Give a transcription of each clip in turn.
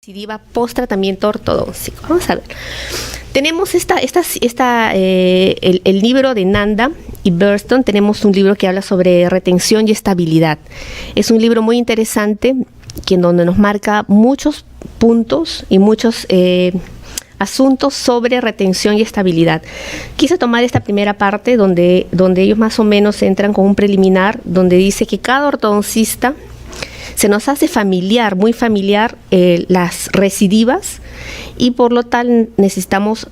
Recidiva post-tratamiento ortodóntico. Vamos a ver. Tenemos el libro de Nanda y Burston. Tenemos un libro que habla sobre retención y estabilidad. Es un libro muy interesante donde nos marca muchos puntos y muchos asuntos sobre retención y estabilidad. Quise tomar esta primera parte donde ellos más o menos entran con un preliminar donde dice que cada ortodoncista se nos hace familiar, muy familiar las recidivas y por lo tal necesitamos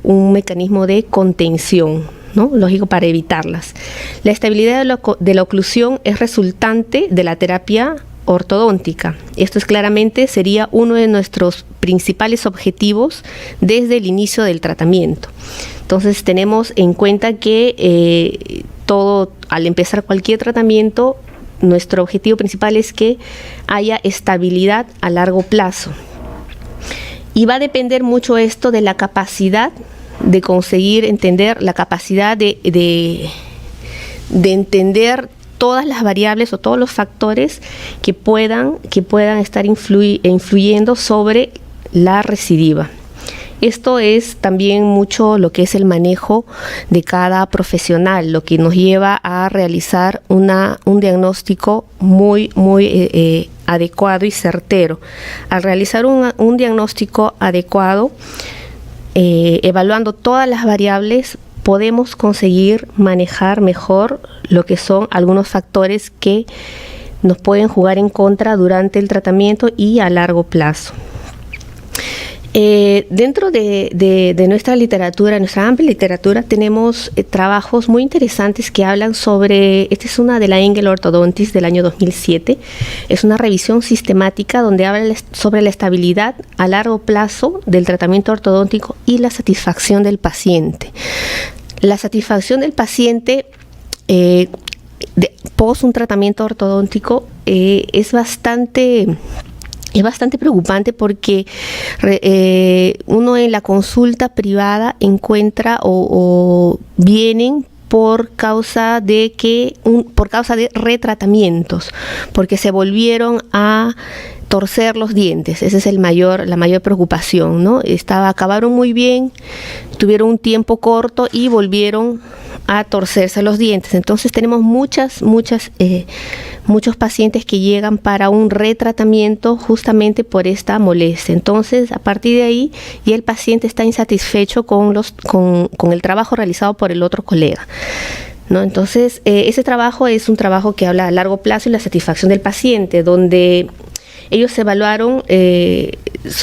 un mecanismo de contención, ¿no? Lógico, para evitarlas. La estabilidad de la oclusión es resultante de la terapia ortodóntica. Esto claramente sería uno de nuestros principales objetivos desde el inicio del tratamiento. Entonces tenemos en cuenta que al empezar cualquier tratamiento, nuestro objetivo principal es que haya estabilidad a largo plazo. Y va a depender mucho esto de la capacidad de conseguir entender, la capacidad de entender todas las variables o todos los factores que puedan estar influyendo sobre la recidiva. Esto es también mucho lo que es el manejo de cada profesional, lo que nos lleva a realizar un diagnóstico muy adecuado y certero. Al realizar un diagnóstico adecuado, evaluando todas las variables, podemos conseguir manejar mejor lo que son algunos factores que nos pueden jugar en contra durante el tratamiento y a largo plazo. Dentro de nuestra literatura, nuestra amplia literatura, tenemos trabajos muy interesantes que hablan sobre, esta es una de la Engel Orthodontics del año 2007, es una revisión sistemática donde habla sobre la estabilidad a largo plazo del tratamiento ortodóntico y la satisfacción del paciente. La satisfacción del paciente post un tratamiento ortodóntico es bastante preocupante porque uno en la consulta privada encuentra o vienen por causa de retratamientos, porque se volvieron a torcer los dientes. Esa es la mayor preocupación, ¿no? Acabaron muy bien, tuvieron un tiempo corto y volvieron a torcerse los dientes. Entonces tenemos muchos pacientes que llegan para un retratamiento justamente por esta molestia. Entonces, a partir de ahí, ya el paciente está insatisfecho con el trabajo realizado por el otro colega, ¿no? Entonces, ese trabajo es un trabajo que habla a largo plazo y la satisfacción del paciente, donde ellos evaluaron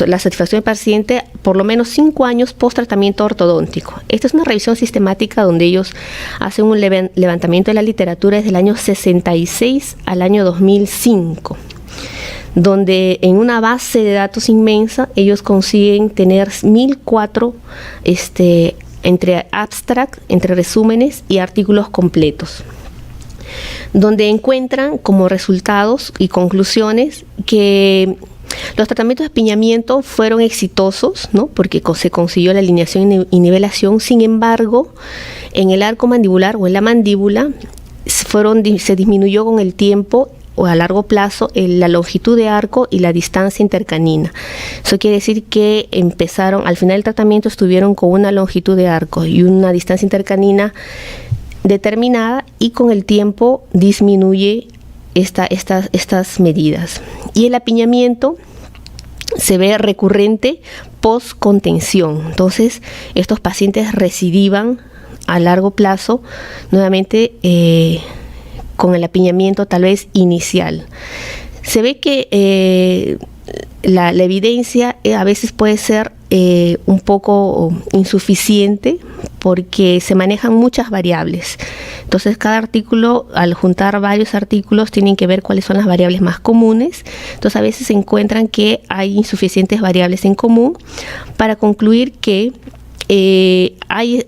la satisfacción del paciente por lo menos 5 años post tratamiento ortodóntico. Esta es una revisión sistemática donde ellos hacen un levantamiento de la literatura desde el año 66 al año 2005, donde en una base de datos inmensa ellos consiguen tener 1004 entre abstract, entre resúmenes y artículos completos, donde encuentran como resultados y conclusiones que los tratamientos de espiñamiento fueron exitosos, ¿no? Porque se consiguió la alineación y nivelación. Sin embargo, en el arco mandibular o en la mandíbula se disminuyó con el tiempo o a largo plazo la longitud de arco y la distancia intercanina. Eso quiere decir que al final del tratamiento estuvieron con una longitud de arco y una distancia intercanina determinada, y con el tiempo disminuye estas medidas. Y el apiñamiento se ve recurrente post contención. Entonces estos pacientes recidivan a largo plazo nuevamente con el apiñamiento tal vez inicial. Se ve que la evidencia a veces puede ser un poco insuficiente porque se manejan muchas variables. Entonces cada artículo, al juntar varios artículos, tienen que ver cuáles son las variables más comunes. Entonces a veces se encuentran que hay insuficientes variables en común para concluir que hay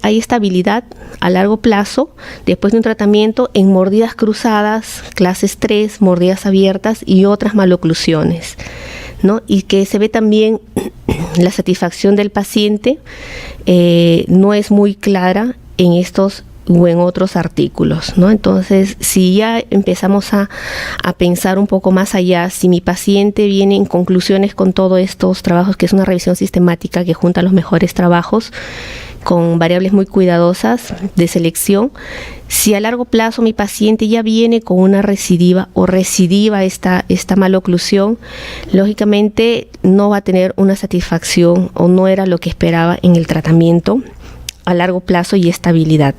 estabilidad a largo plazo después de un tratamiento en mordidas cruzadas, clases 3, mordidas abiertas y otras maloclusiones, ¿no? Y que se ve también la satisfacción del paciente no es muy clara en estos o en otros artículos, ¿no? Entonces, si ya empezamos a pensar un poco más allá, si mi paciente viene en conclusiones con todos estos trabajos, que es una revisión sistemática que junta los mejores trabajos con variables muy cuidadosas de selección, si a largo plazo mi paciente ya viene con una recidiva o recidiva esta maloclusión, lógicamente no va a tener una satisfacción o no era lo que esperaba en el tratamiento a largo plazo y estabilidad.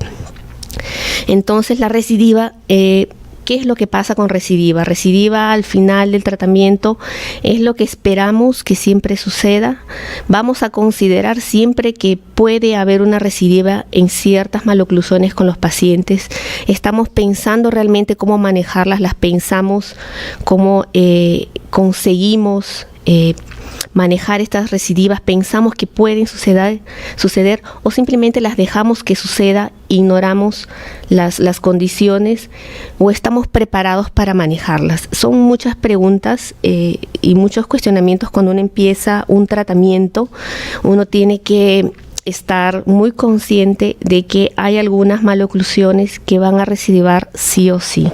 Entonces la recidiva, ¿qué es lo que pasa con recidiva? Recidiva al final del tratamiento es lo que esperamos que siempre suceda. Vamos a considerar siempre que puede haber una recidiva en ciertas maloclusiones con los pacientes. Estamos pensando realmente cómo manejarlas, las pensamos, cómo conseguimos manejar estas recidivas, pensamos que pueden suceder o simplemente las dejamos que suceda, ignoramos las condiciones o estamos preparados para manejarlas. Son muchas preguntas y muchos cuestionamientos cuando uno empieza un tratamiento. Uno tiene que estar muy consciente de que hay algunas maloclusiones que van a recidivar sí o sí,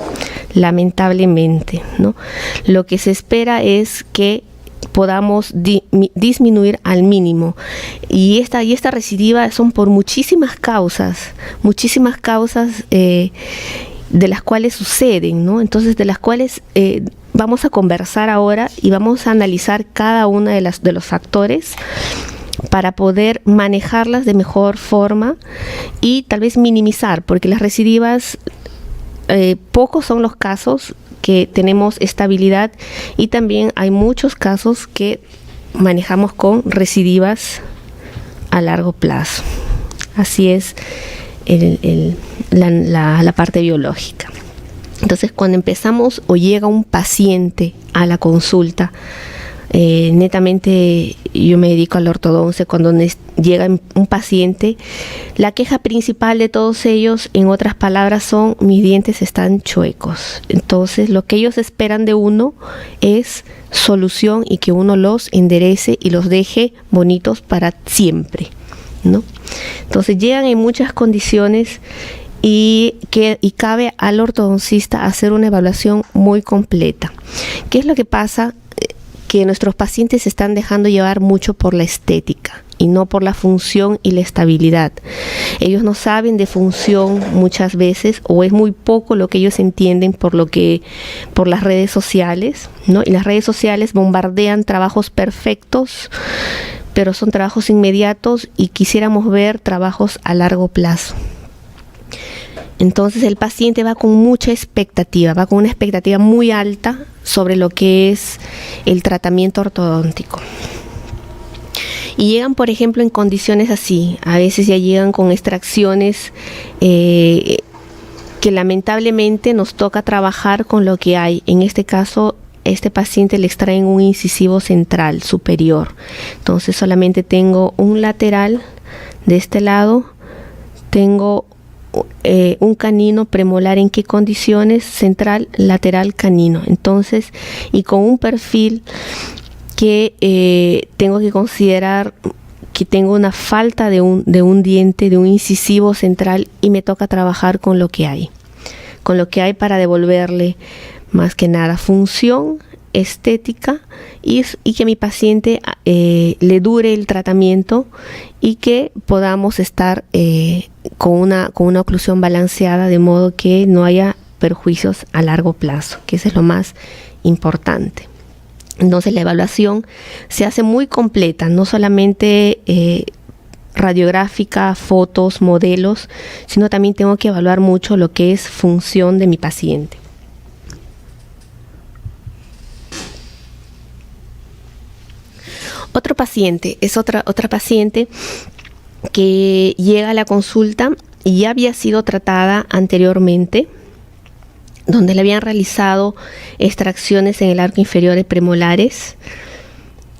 lamentablemente, ¿no? Lo que se espera es que podamos disminuir al mínimo y esta recidiva son por muchísimas causas de las cuales suceden, ¿no? Entonces de las cuales vamos a conversar ahora y vamos a analizar cada una de los factores para poder manejarlas de mejor forma y tal vez minimizar, porque las recidivas pocos son los casos que tenemos estabilidad y también hay muchos casos que manejamos con recidivas a largo plazo. Así es la parte biológica. Entonces, cuando empezamos o llega un paciente a la consulta, netamente yo me dedico a la ortodoncia. Cuando llega un paciente, la queja principal de todos ellos, en otras palabras, son: mis dientes están chuecos. Entonces lo que ellos esperan de uno es solución y que uno los enderece y los deje bonitos para siempre, ¿no? Entonces llegan en muchas condiciones y cabe al ortodoncista hacer una evaluación muy completa. ¿Qué es lo que pasa? Que nuestros pacientes se están dejando llevar mucho por la estética y no por la función y la estabilidad. Ellos no saben de función muchas veces, o es muy poco lo que ellos entienden por las redes sociales, ¿no? Y las redes sociales bombardean trabajos perfectos, pero son trabajos inmediatos y quisiéramos ver trabajos a largo plazo. Entonces el paciente va con mucha expectativa, va con una expectativa muy alta sobre lo que es el tratamiento ortodóntico. Y llegan, por ejemplo, en condiciones así. A veces ya llegan con extracciones que lamentablemente nos toca trabajar con lo que hay. En este caso, este paciente le extraen un incisivo central superior. Entonces solamente tengo un lateral de este lado, tengo un canino premolar. ¿En qué condiciones? Central, lateral, canino. Entonces, y con un perfil que tengo que considerar que tengo una falta de un diente, de un incisivo central, y me toca trabajar con lo que hay para devolverle más que nada función, estética y que mi paciente le dure el tratamiento y que podamos estar con una oclusión balanceada, de modo que no haya perjuicios a largo plazo, que eso es lo más importante. Entonces la evaluación se hace muy completa, no solamente radiográfica, fotos, modelos, sino también tengo que evaluar mucho lo que es función de mi paciente. Otro paciente es otra paciente que llega a la consulta y ya había sido tratada anteriormente, donde le habían realizado extracciones en el arco inferior de premolares,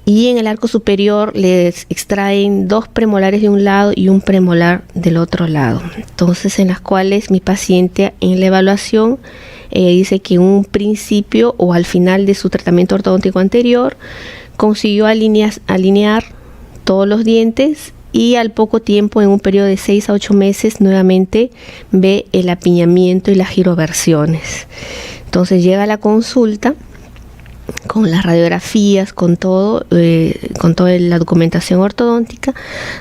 y en el arco superior les extraen 2 premolares de un lado y un premolar del otro lado. Entonces, en las cuales mi paciente, en la evaluación, dice que en un principio o al final de su tratamiento ortodóntico anterior consiguió alinear todos los dientes y al poco tiempo, en un periodo de 6 a 8 meses, nuevamente ve el apiñamiento y las giroversiones. Entonces llega a la consulta con las radiografías, con toda la documentación ortodóntica,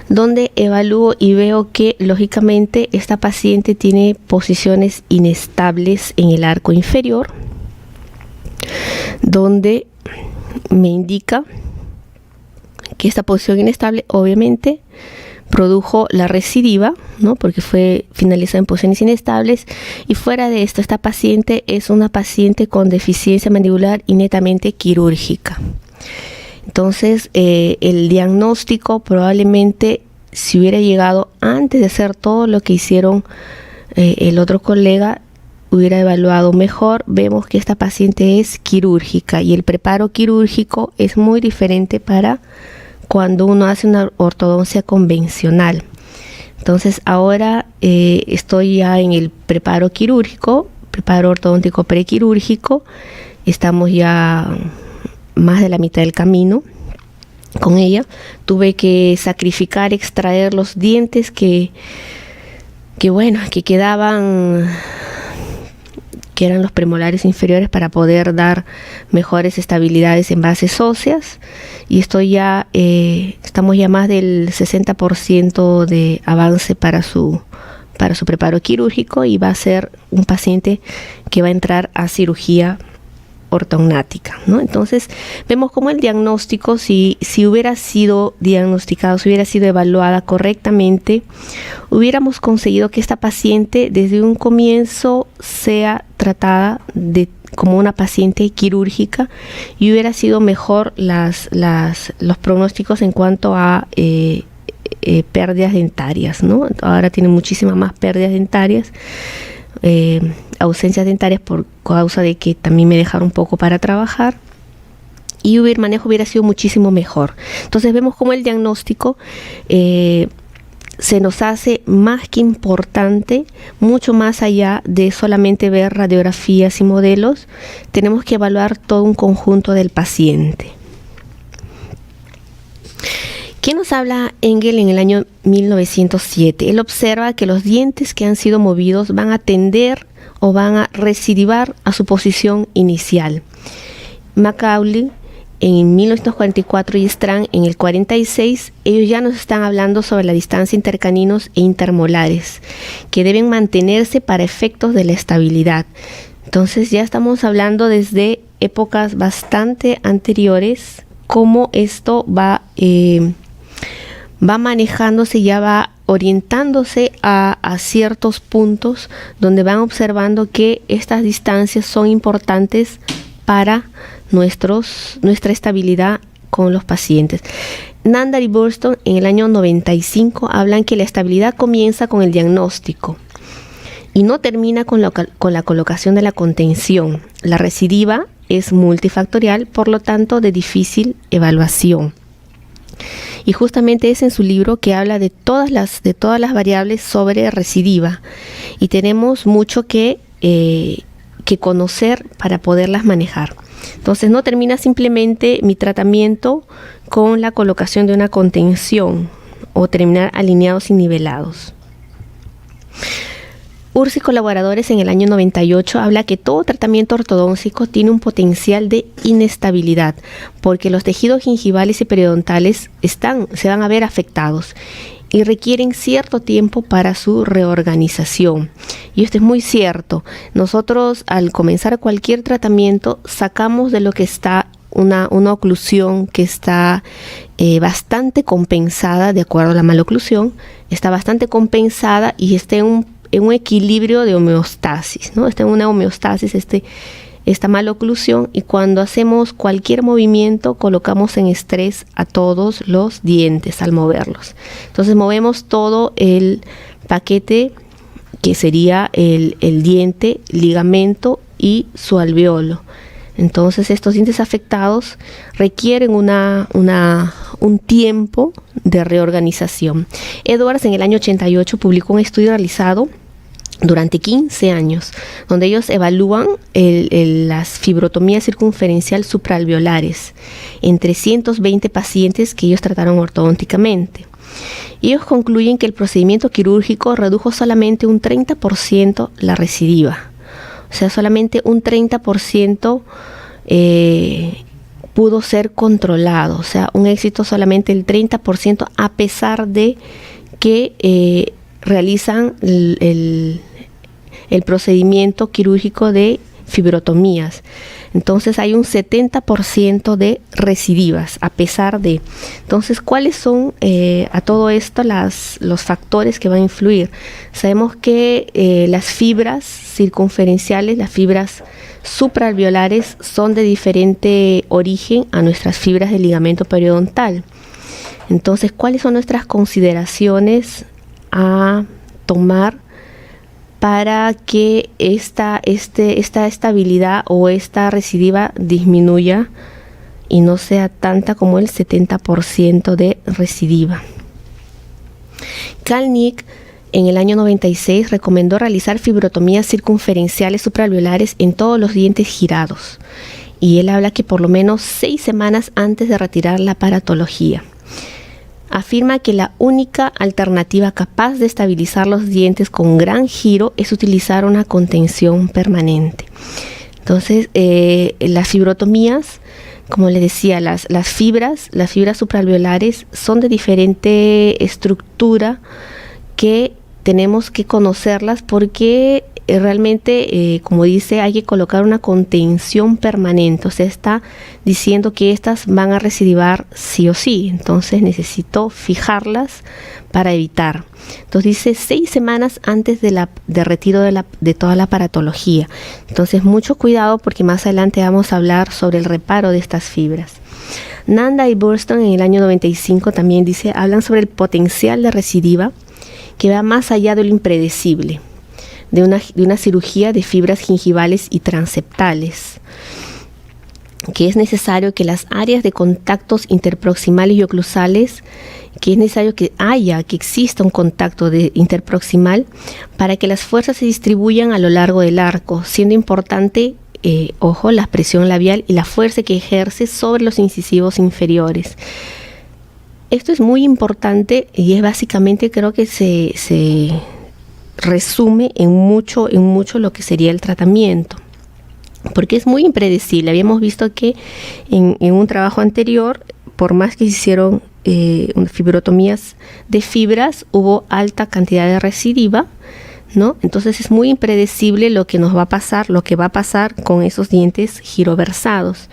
donde evalúo y veo que lógicamente esta paciente tiene posiciones inestables en el arco inferior, donde me indica que esta posición inestable obviamente produjo la recidiva, ¿no? Porque fue finalizada en posiciones inestables, y fuera de esto, esta paciente es una paciente con deficiencia mandibular y netamente quirúrgica. Entonces, el diagnóstico probablemente, si hubiera llegado antes de hacer todo lo que hicieron el otro colega, hubiera evaluado mejor. Vemos que esta paciente es quirúrgica, y el preparo quirúrgico es muy diferente para cuando uno hace una ortodoncia convencional. Entonces ahora estoy ya en el preparo quirúrgico, preparo ortodóntico prequirúrgico. Estamos ya más de la mitad del camino con ella. Tuve que sacrificar, extraer los dientes que quedaban, que eran los premolares inferiores, para poder dar mejores estabilidades en bases óseas, y estamos ya más del 60% de avance para su preparo quirúrgico, y va a ser un paciente que va a entrar a cirugía ortognática, ¿no? Entonces vemos cómo el diagnóstico, si hubiera sido diagnosticado, si hubiera sido evaluada correctamente, hubiéramos conseguido que esta paciente desde un comienzo sea tratada como una paciente quirúrgica, y hubiera sido mejor los pronósticos en cuanto a pérdidas dentarias, ¿no? Ahora tiene muchísimas más pérdidas dentarias, ausencias dentarias por causa de que también me dejaron poco para trabajar, y el manejo hubiera sido muchísimo mejor. Entonces vemos cómo el diagnóstico se nos hace más que importante, mucho más allá de solamente ver radiografías y modelos. Tenemos que evaluar todo un conjunto del paciente. ¿Qué nos habla Engel en el año 1907? Él observa que los dientes que han sido movidos van a tender o van a recidivar a su posición inicial. Macaulay en 1944 y Strang en el 46, ellos ya nos están hablando sobre la distancia intercaninos e intermolares, que deben mantenerse para efectos de la estabilidad. Entonces ya estamos hablando desde épocas bastante anteriores, cómo esto va manejándose, ya va orientándose a ciertos puntos donde van observando que estas distancias son importantes para nuestra estabilidad con los pacientes. Nandar y Burston en el año 95 hablan que la estabilidad comienza con el diagnóstico y no termina con la colocación de la contención. La recidiva es multifactorial, por lo tanto de difícil evaluación. Y justamente es en su libro que habla de todas las variables sobre recidiva, y tenemos mucho que conocer para poderlas manejar. Entonces no termina simplemente mi tratamiento con la colocación de una contención o terminar alineados y nivelados. Urs y colaboradores en el año 98 habla que todo tratamiento ortodóntico tiene un potencial de inestabilidad, porque los tejidos gingivales y periodontales se van a ver afectados y requieren cierto tiempo para su reorganización. Y esto es muy cierto. Nosotros, al comenzar cualquier tratamiento, sacamos de lo que está una oclusión que está bastante compensada, de acuerdo a la maloclusión, está bastante compensada y está en un equilibrio de homeostasis, ¿no? Está en una homeostasis esta maloclusión, y cuando hacemos cualquier movimiento colocamos en estrés a todos los dientes al moverlos. Entonces movemos todo el paquete que sería el diente, ligamento y su alveolo. Entonces estos dientes afectados requieren un tiempo de reorganización. Edwards en el año 88 publicó un estudio realizado durante 15 años, donde ellos evalúan las fibrotomías circunferencial supraalveolares en 320 pacientes que ellos trataron ortodónticamente. Ellos concluyen que el procedimiento quirúrgico redujo solamente un 30% la recidiva. O sea, solamente un 30% pudo ser controlado. O sea, un éxito solamente el 30% a pesar de que realizan el procedimiento quirúrgico de fibrotomías. Entonces hay un 70% de recidivas a pesar de. Entonces, ¿cuáles son a todo esto los factores que van a influir? Sabemos que las fibras circunferenciales, las fibras supraalveolares son de diferente origen a nuestras fibras del ligamento periodontal. Entonces, ¿cuáles son nuestras consideraciones a tomar para que esta estabilidad o esta recidiva disminuya y no sea tanta como el 70% de recidiva? Kalnick en el año 96 recomendó realizar fibrotomías circunferenciales supraalveolares en todos los dientes girados, y él habla que por lo menos 6 semanas antes de retirar la paratología. Afirma que la única alternativa capaz de estabilizar los dientes con gran giro es utilizar una contención permanente. Entonces, las fibrotomías, como les decía, las fibras supraalveolares son de diferente estructura que tenemos que conocerlas porque realmente, como dice, hay que colocar una contención permanente. O sea, está diciendo que estas van a recidivar sí o sí. Entonces necesito fijarlas para evitar. Entonces dice 6 semanas antes de retiro de toda la paratología. Entonces mucho cuidado porque más adelante vamos a hablar sobre el reparo de estas fibras. Nanda y Burston en el año 95 también hablan sobre el potencial de recidiva que va más allá de lo impredecible de una cirugía de fibras gingivales y transeptales, que es necesario que las áreas de contactos interproximales y oclusales, que es necesario que exista un contacto interproximal para que las fuerzas se distribuyan a lo largo del arco, siendo importante, la presión labial y la fuerza que ejerce sobre los incisivos inferiores. Esto es muy importante y es básicamente, creo que se resume en mucho lo que sería el tratamiento, porque es muy impredecible. Habíamos visto que en un trabajo anterior, por más que se hicieron fibrotomías de fibras, hubo alta cantidad de recidiva, ¿no? Entonces es muy impredecible lo que va a pasar con esos dientes giroversados.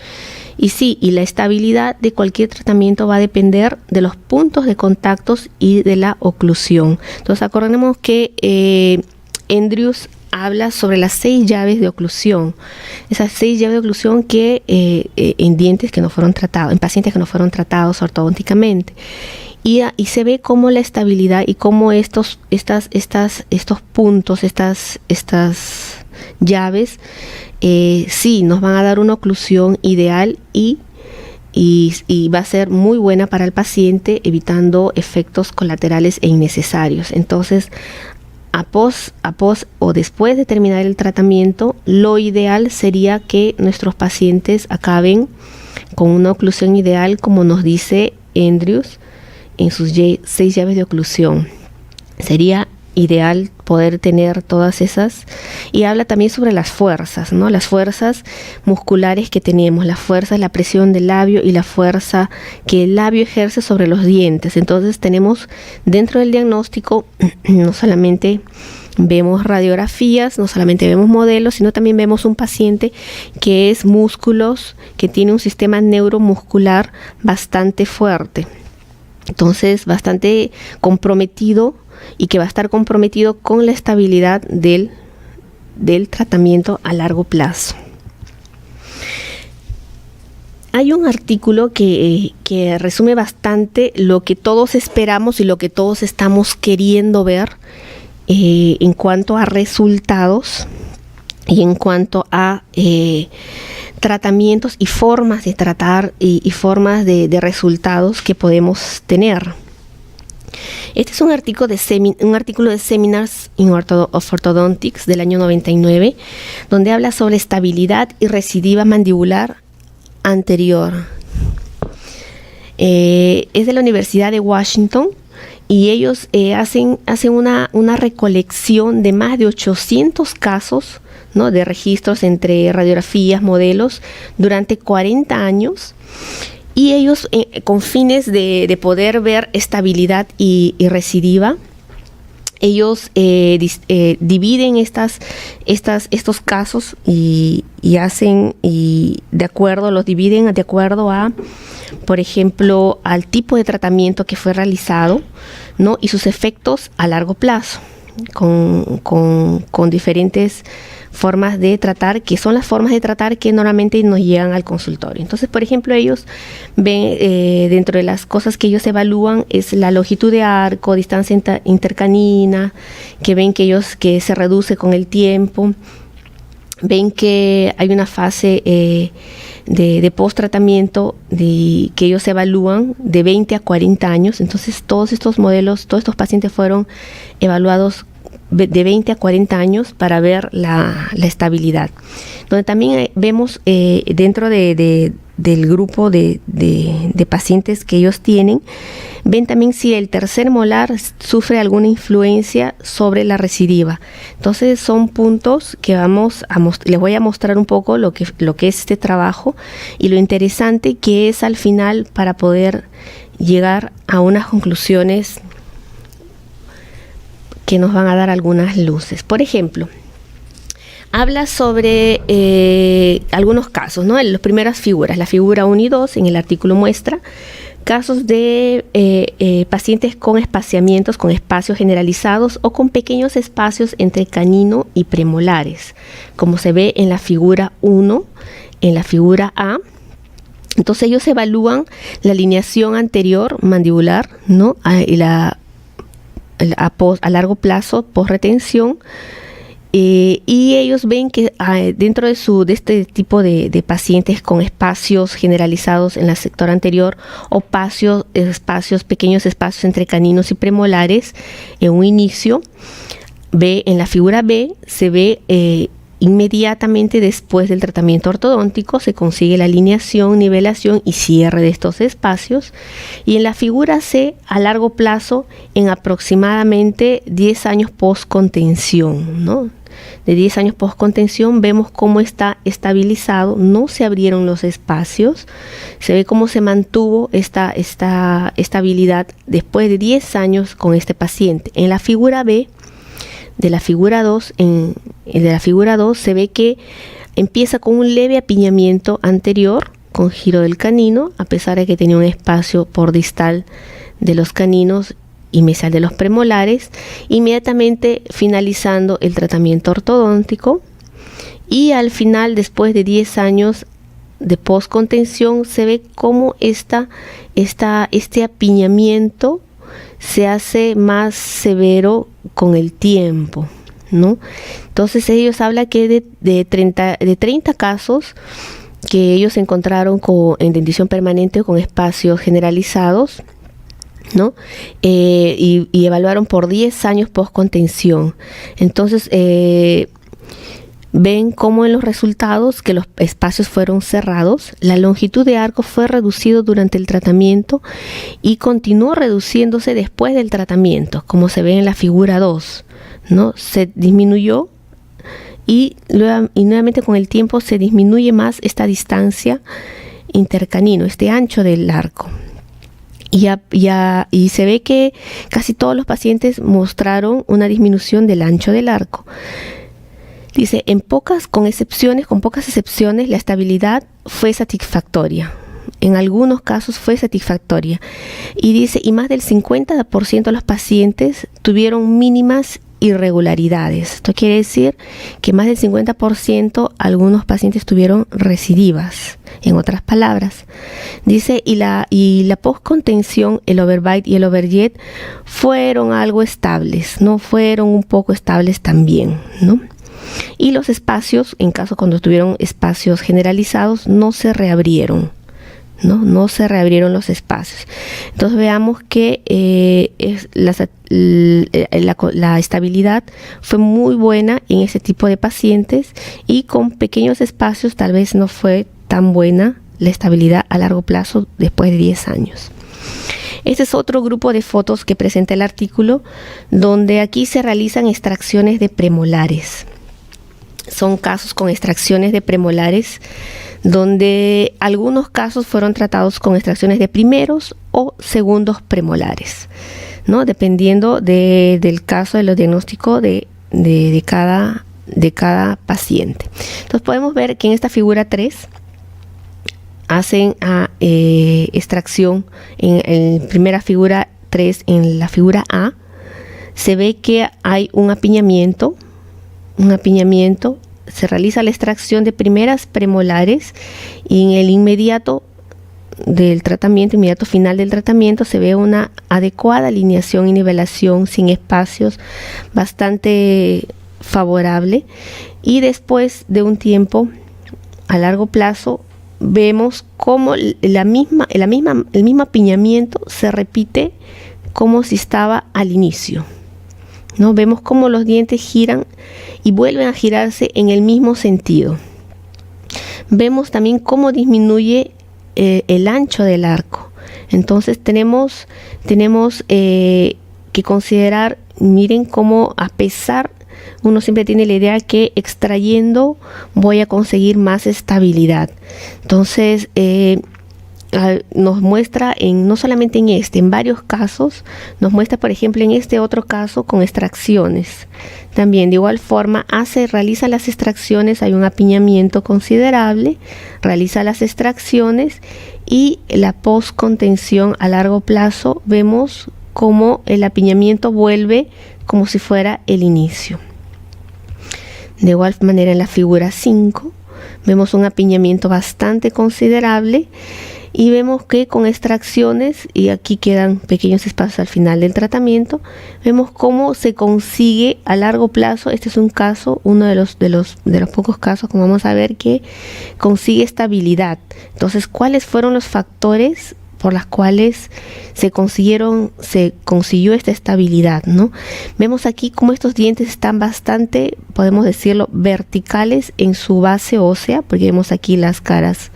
Y la estabilidad de cualquier tratamiento va a depender de los puntos de contactos y de la oclusión. Entonces acordemos que Andrews habla sobre las 6 llaves de oclusión. Esas 6 llaves de oclusión que en dientes que no fueron tratados, en pacientes que no fueron tratados ortodónticamente. Y se ve cómo la estabilidad y cómo estos puntos, estas llaves, sí nos van a dar una oclusión ideal y va a ser muy buena para el paciente, evitando efectos colaterales e innecesarios. Entonces, a pos o después de terminar el tratamiento, lo ideal sería que nuestros pacientes acaben con una oclusión ideal, como nos dice Andrews en sus 6 llaves de oclusión. Sería ideal poder tener todas esas, y habla también sobre las fuerzas, ¿no? Las fuerzas musculares que tenemos, la fuerza, la presión del labio y la fuerza que el labio ejerce sobre los dientes. Entonces tenemos dentro del diagnóstico no solamente vemos radiografías, no solamente vemos modelos, sino también vemos un paciente que es músculos, que tiene un sistema neuromuscular bastante fuerte. Entonces, bastante comprometido, y que va a estar comprometido con la estabilidad del tratamiento a largo plazo. Hay un artículo que resume bastante lo que todos esperamos y lo que todos estamos queriendo ver en cuanto a resultados y en cuanto a tratamientos y formas de tratar y formas de resultados que podemos tener. Este es un artículo de Seminars in Orthodontics del año 99, donde habla sobre estabilidad y recidiva mandibular anterior. Es de la Universidad de Washington y ellos hacen una recolección de más de 800 casos, ¿no?, de registros entre radiografías, modelos, durante 40 años. Y ellos, con fines de poder ver estabilidad y recidiva, ellos dividen estos casos y los dividen de acuerdo a, por ejemplo, al tipo de tratamiento que fue realizado, ¿no?, y sus efectos a largo plazo, con diferentes formas de tratar, que son las formas de tratar que normalmente nos llegan al consultorio. Entonces, por ejemplo, ellos ven, dentro de las cosas que ellos evalúan, es la longitud de arco, distancia intercanina, que ven que se reduce con el tiempo. Ven que hay una fase de post-tratamiento que ellos evalúan de 20 a 40 años. Entonces, todos estos modelos, todos estos pacientes fueron evaluados de 20 a 40 años para ver la estabilidad. Donde también vemos dentro del grupo de pacientes que ellos tienen, ven también si el tercer molar sufre alguna influencia sobre la recidiva. Entonces son puntos que les voy a mostrar un poco lo que es este trabajo y lo interesante que es al final para poder llegar a unas conclusiones que nos van a dar algunas luces. Por ejemplo, habla sobre algunos casos, ¿no? En las primeras figuras, la figura 1 y 2, en el artículo muestra casos de pacientes con espaciamientos, con espacios generalizados o con pequeños espacios entre canino y premolares, como se ve en la figura 1, en la figura A. Entonces ellos evalúan la alineación anterior mandibular, ¿no?, a largo plazo, post-retención, y ellos ven que dentro de este tipo de pacientes con espacios generalizados en el sector anterior o pequeños espacios entre caninos y premolares en un inicio, en la figura B se ve inmediatamente después del tratamiento ortodóntico se consigue la alineación, nivelación y cierre de estos espacios. Y en la figura C, a largo plazo, en aproximadamente 10 años post-contención, ¿no? De 10 años post-contención vemos cómo está estabilizado, no se abrieron los espacios, se ve cómo se mantuvo esta estabilidad después de 10 años con este paciente. En la figura B, de la figura 2, de la figura 2 se ve que empieza con un leve apiñamiento anterior con giro del canino, a pesar de que tenía un espacio por distal de los caninos y mesial de los premolares, inmediatamente finalizando el tratamiento ortodóntico. Y al final, después de 10 años de post-contención, se ve cómo este apiñamiento se hace más severo con el tiempo, ¿no? Entonces ellos hablan que de 30 casos que ellos encontraron en dentición permanente con espacios generalizados, ¿no? Y evaluaron por 10 años post-contención. Entonces ven cómo en los resultados que los espacios fueron cerrados, la longitud de arco fue reducido durante el tratamiento y continuó reduciéndose después del tratamiento, como se ve en la figura 2, ¿no? Se disminuyó y nuevamente con el tiempo se disminuye más esta distancia intercanino, este ancho del arco. Y se ve que casi todos los pacientes mostraron una disminución del ancho del arco. Dice, con pocas excepciones, la estabilidad fue satisfactoria. En algunos casos fue satisfactoria. Y dice, y más del 50% de los pacientes tuvieron mínimas irregularidades. Esto quiere decir que más del 50% algunos pacientes tuvieron recidivas. En otras palabras, dice, y la post-contención, el overbite y el overjet fueron algo estables, no fueron un poco estables también, ¿no? Y los espacios, en caso cuando tuvieron espacios generalizados, no se reabrieron, ¿no? No se reabrieron los espacios. Entonces veamos que la estabilidad fue muy buena en ese tipo de pacientes y con pequeños espacios tal vez no fue tan buena la estabilidad a largo plazo después de 10 años. Este es otro grupo de fotos que presenta el artículo, donde aquí se realizan extracciones de premolares. Son casos con extracciones de premolares, donde algunos casos fueron tratados con extracciones de primeros o segundos premolares, ¿no? Dependiendo del caso, de los diagnósticos de cada paciente. Entonces podemos ver que en esta figura 3 hacen extracción en primera figura 3, en la figura A se ve que hay un apiñamiento, se realiza la extracción de primeras premolares y en el inmediato final del tratamiento se ve una adecuada alineación y nivelación sin espacios, bastante favorable, y después de un tiempo a largo plazo vemos cómo el mismo apiñamiento se repite como si estaba al inicio, ¿no? Vemos cómo los dientes giran y vuelven a girarse en el mismo sentido. Vemos también cómo disminuye el ancho del arco. Entonces tenemos que considerar, miren cómo, a pesar, uno siempre tiene la idea que extrayendo voy a conseguir más estabilidad. Entonces nos muestra, no solamente en varios casos, nos muestra, por ejemplo, en este otro caso con extracciones. También de igual forma realiza las extracciones, hay un apiñamiento considerable, realiza las extracciones y la postcontención a largo plazo vemos cómo el apiñamiento vuelve como si fuera el inicio. De igual manera en la figura 5 vemos un apiñamiento bastante considerable y vemos que con extracciones, y aquí quedan pequeños espacios al final del tratamiento, vemos cómo se consigue a largo plazo. Este es un caso, uno de los pocos casos, como vamos a ver, que consigue estabilidad. Entonces, ¿cuáles fueron los factores por las cuales se consiguió esta estabilidad, ¿no? Vemos aquí cómo estos dientes están bastante, podemos decirlo, verticales en su base ósea, porque vemos aquí las caras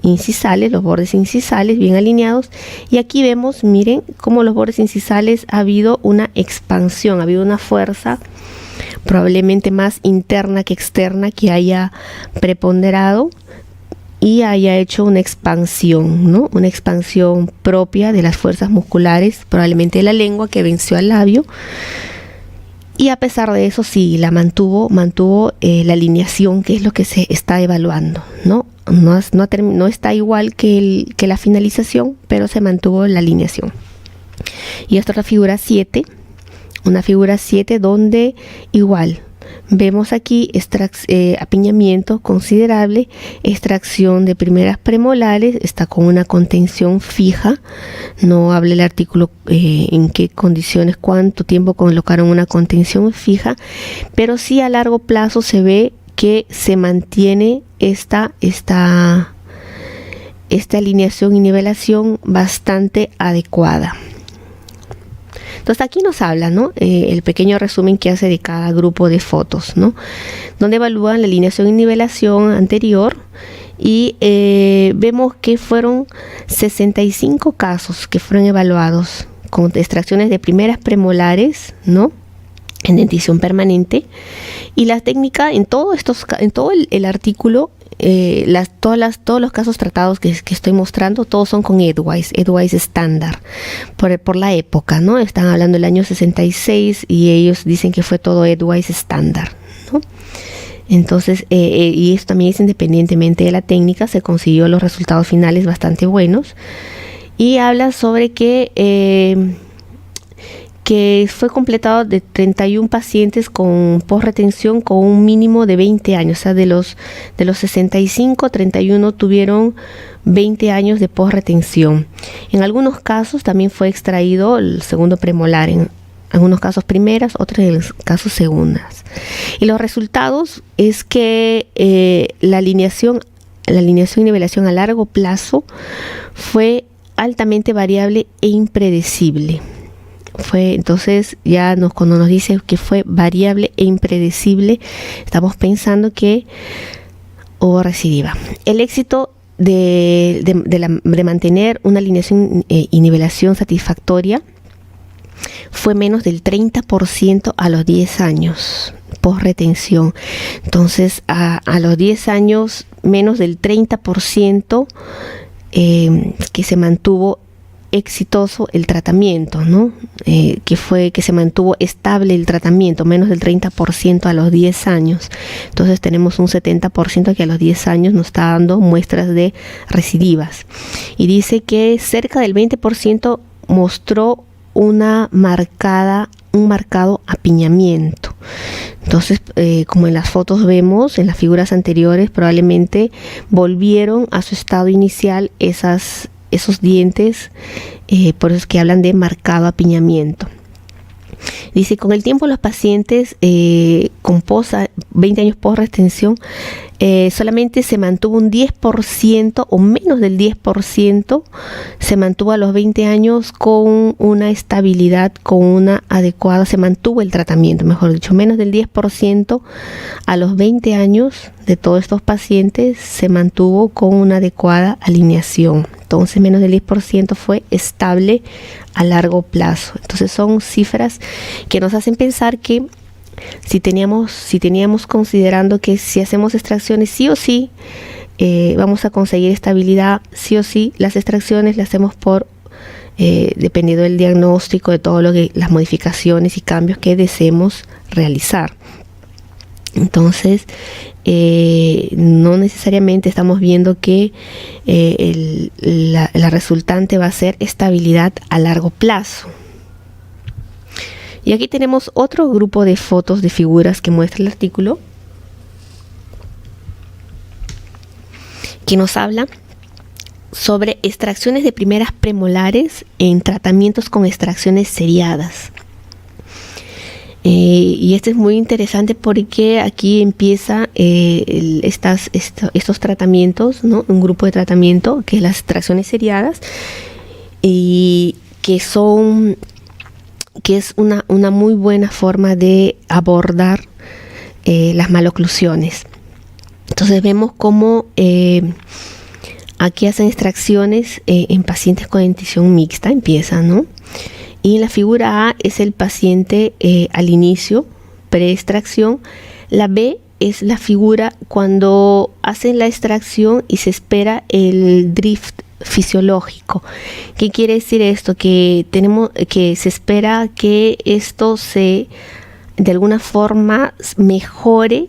incisales, los bordes incisales bien alineados, y aquí vemos, miren, cómo los bordes incisales ha habido una expansión, ha habido una fuerza probablemente más interna que externa que haya preponderado y haya hecho una expansión, ¿no? Una expansión propia de las fuerzas musculares, probablemente de la lengua, que venció al labio. Y a pesar de eso, sí, mantuvo la alineación, que es lo que se está evaluando, ¿no? No está igual que la finalización, pero se mantuvo la alineación. Y esta es la figura 7, una figura 7 donde igual vemos aquí apiñamiento considerable, extracción de primeras premolares, está con una contención fija. No habla el artículo en qué condiciones, cuánto tiempo colocaron una contención fija, pero sí a largo plazo se ve que se mantiene esta alineación y nivelación bastante adecuada. Entonces aquí nos habla, ¿no? El pequeño resumen que hace de cada grupo de fotos, ¿no? Donde evalúan la alineación y nivelación anterior y vemos que fueron 65 casos que fueron evaluados con extracciones de primeras premolares, ¿no? En dentición permanente, y la técnica en todo el artículo, todos los casos tratados que estoy mostrando, todos son con Edgewise estándar por la época, ¿no? Están hablando del año 66 y ellos dicen que fue todo Edgewise estándar, ¿no? Entonces, y esto también es independientemente de la técnica, se consiguió los resultados finales bastante buenos, y habla sobre que fue completado de 31 pacientes con post-retención con un mínimo de 20 años. O sea, de los 65, 31 tuvieron 20 años de post-retención. En algunos casos también fue extraído el segundo premolar, en algunos casos primeras, otros en casos segundas. Y los resultados es que la alineación y nivelación a largo plazo fue altamente variable e impredecible. Entonces ya cuando nos dice que fue variable e impredecible, estamos pensando que hubo recidiva. El éxito de mantener una alineación y nivelación satisfactoria fue menos del 30% a los 10 años post retención. Entonces, a los 10 años, menos del 30% que se mantuvo exitoso el tratamiento, ¿no? Que se mantuvo estable el tratamiento, menos del 30% a los 10 años. Entonces tenemos un 70% que a los 10 años nos está dando muestras de recidivas. Y dice que cerca del 20% mostró un marcado apiñamiento. Entonces, como en las fotos vemos, en las figuras anteriores, probablemente volvieron a su estado inicial esos dientes, por eso es que hablan de marcado apiñamiento. Dice, con el tiempo los pacientes con 20 años post retención, solamente se mantuvo un 10% o menos del 10%, se mantuvo a los 20 años con una estabilidad, con una adecuada, se mantuvo el tratamiento, mejor dicho, menos del 10% a los 20 años de todos estos pacientes se mantuvo con una adecuada alineación. Entonces menos del 10% fue estable a largo plazo. Entonces son cifras que nos hacen pensar que si teníamos considerando que si hacemos extracciones sí o sí vamos a conseguir estabilidad, sí o sí las extracciones las hacemos dependiendo del diagnóstico, de todo las modificaciones y cambios que deseemos realizar. Entonces no necesariamente estamos viendo que la resultante va a ser estabilidad a largo plazo. Y aquí tenemos otro grupo de fotos de figuras que muestra el artículo, que nos habla sobre extracciones de primeras premolares en tratamientos con extracciones seriadas. Y este es muy interesante porque aquí empieza estos tratamientos, ¿no? Un grupo de tratamiento que es las extracciones seriadas, y que es una muy buena forma de abordar las maloclusiones. Entonces vemos cómo aquí hacen extracciones en pacientes con dentición mixta, empiezan, ¿no? Y en la figura A es el paciente al inicio, pre-extracción. La B es la figura cuando hacen la extracción y se espera el drift fisiológico. ¿Qué quiere decir esto? Que se espera que esto de alguna forma mejore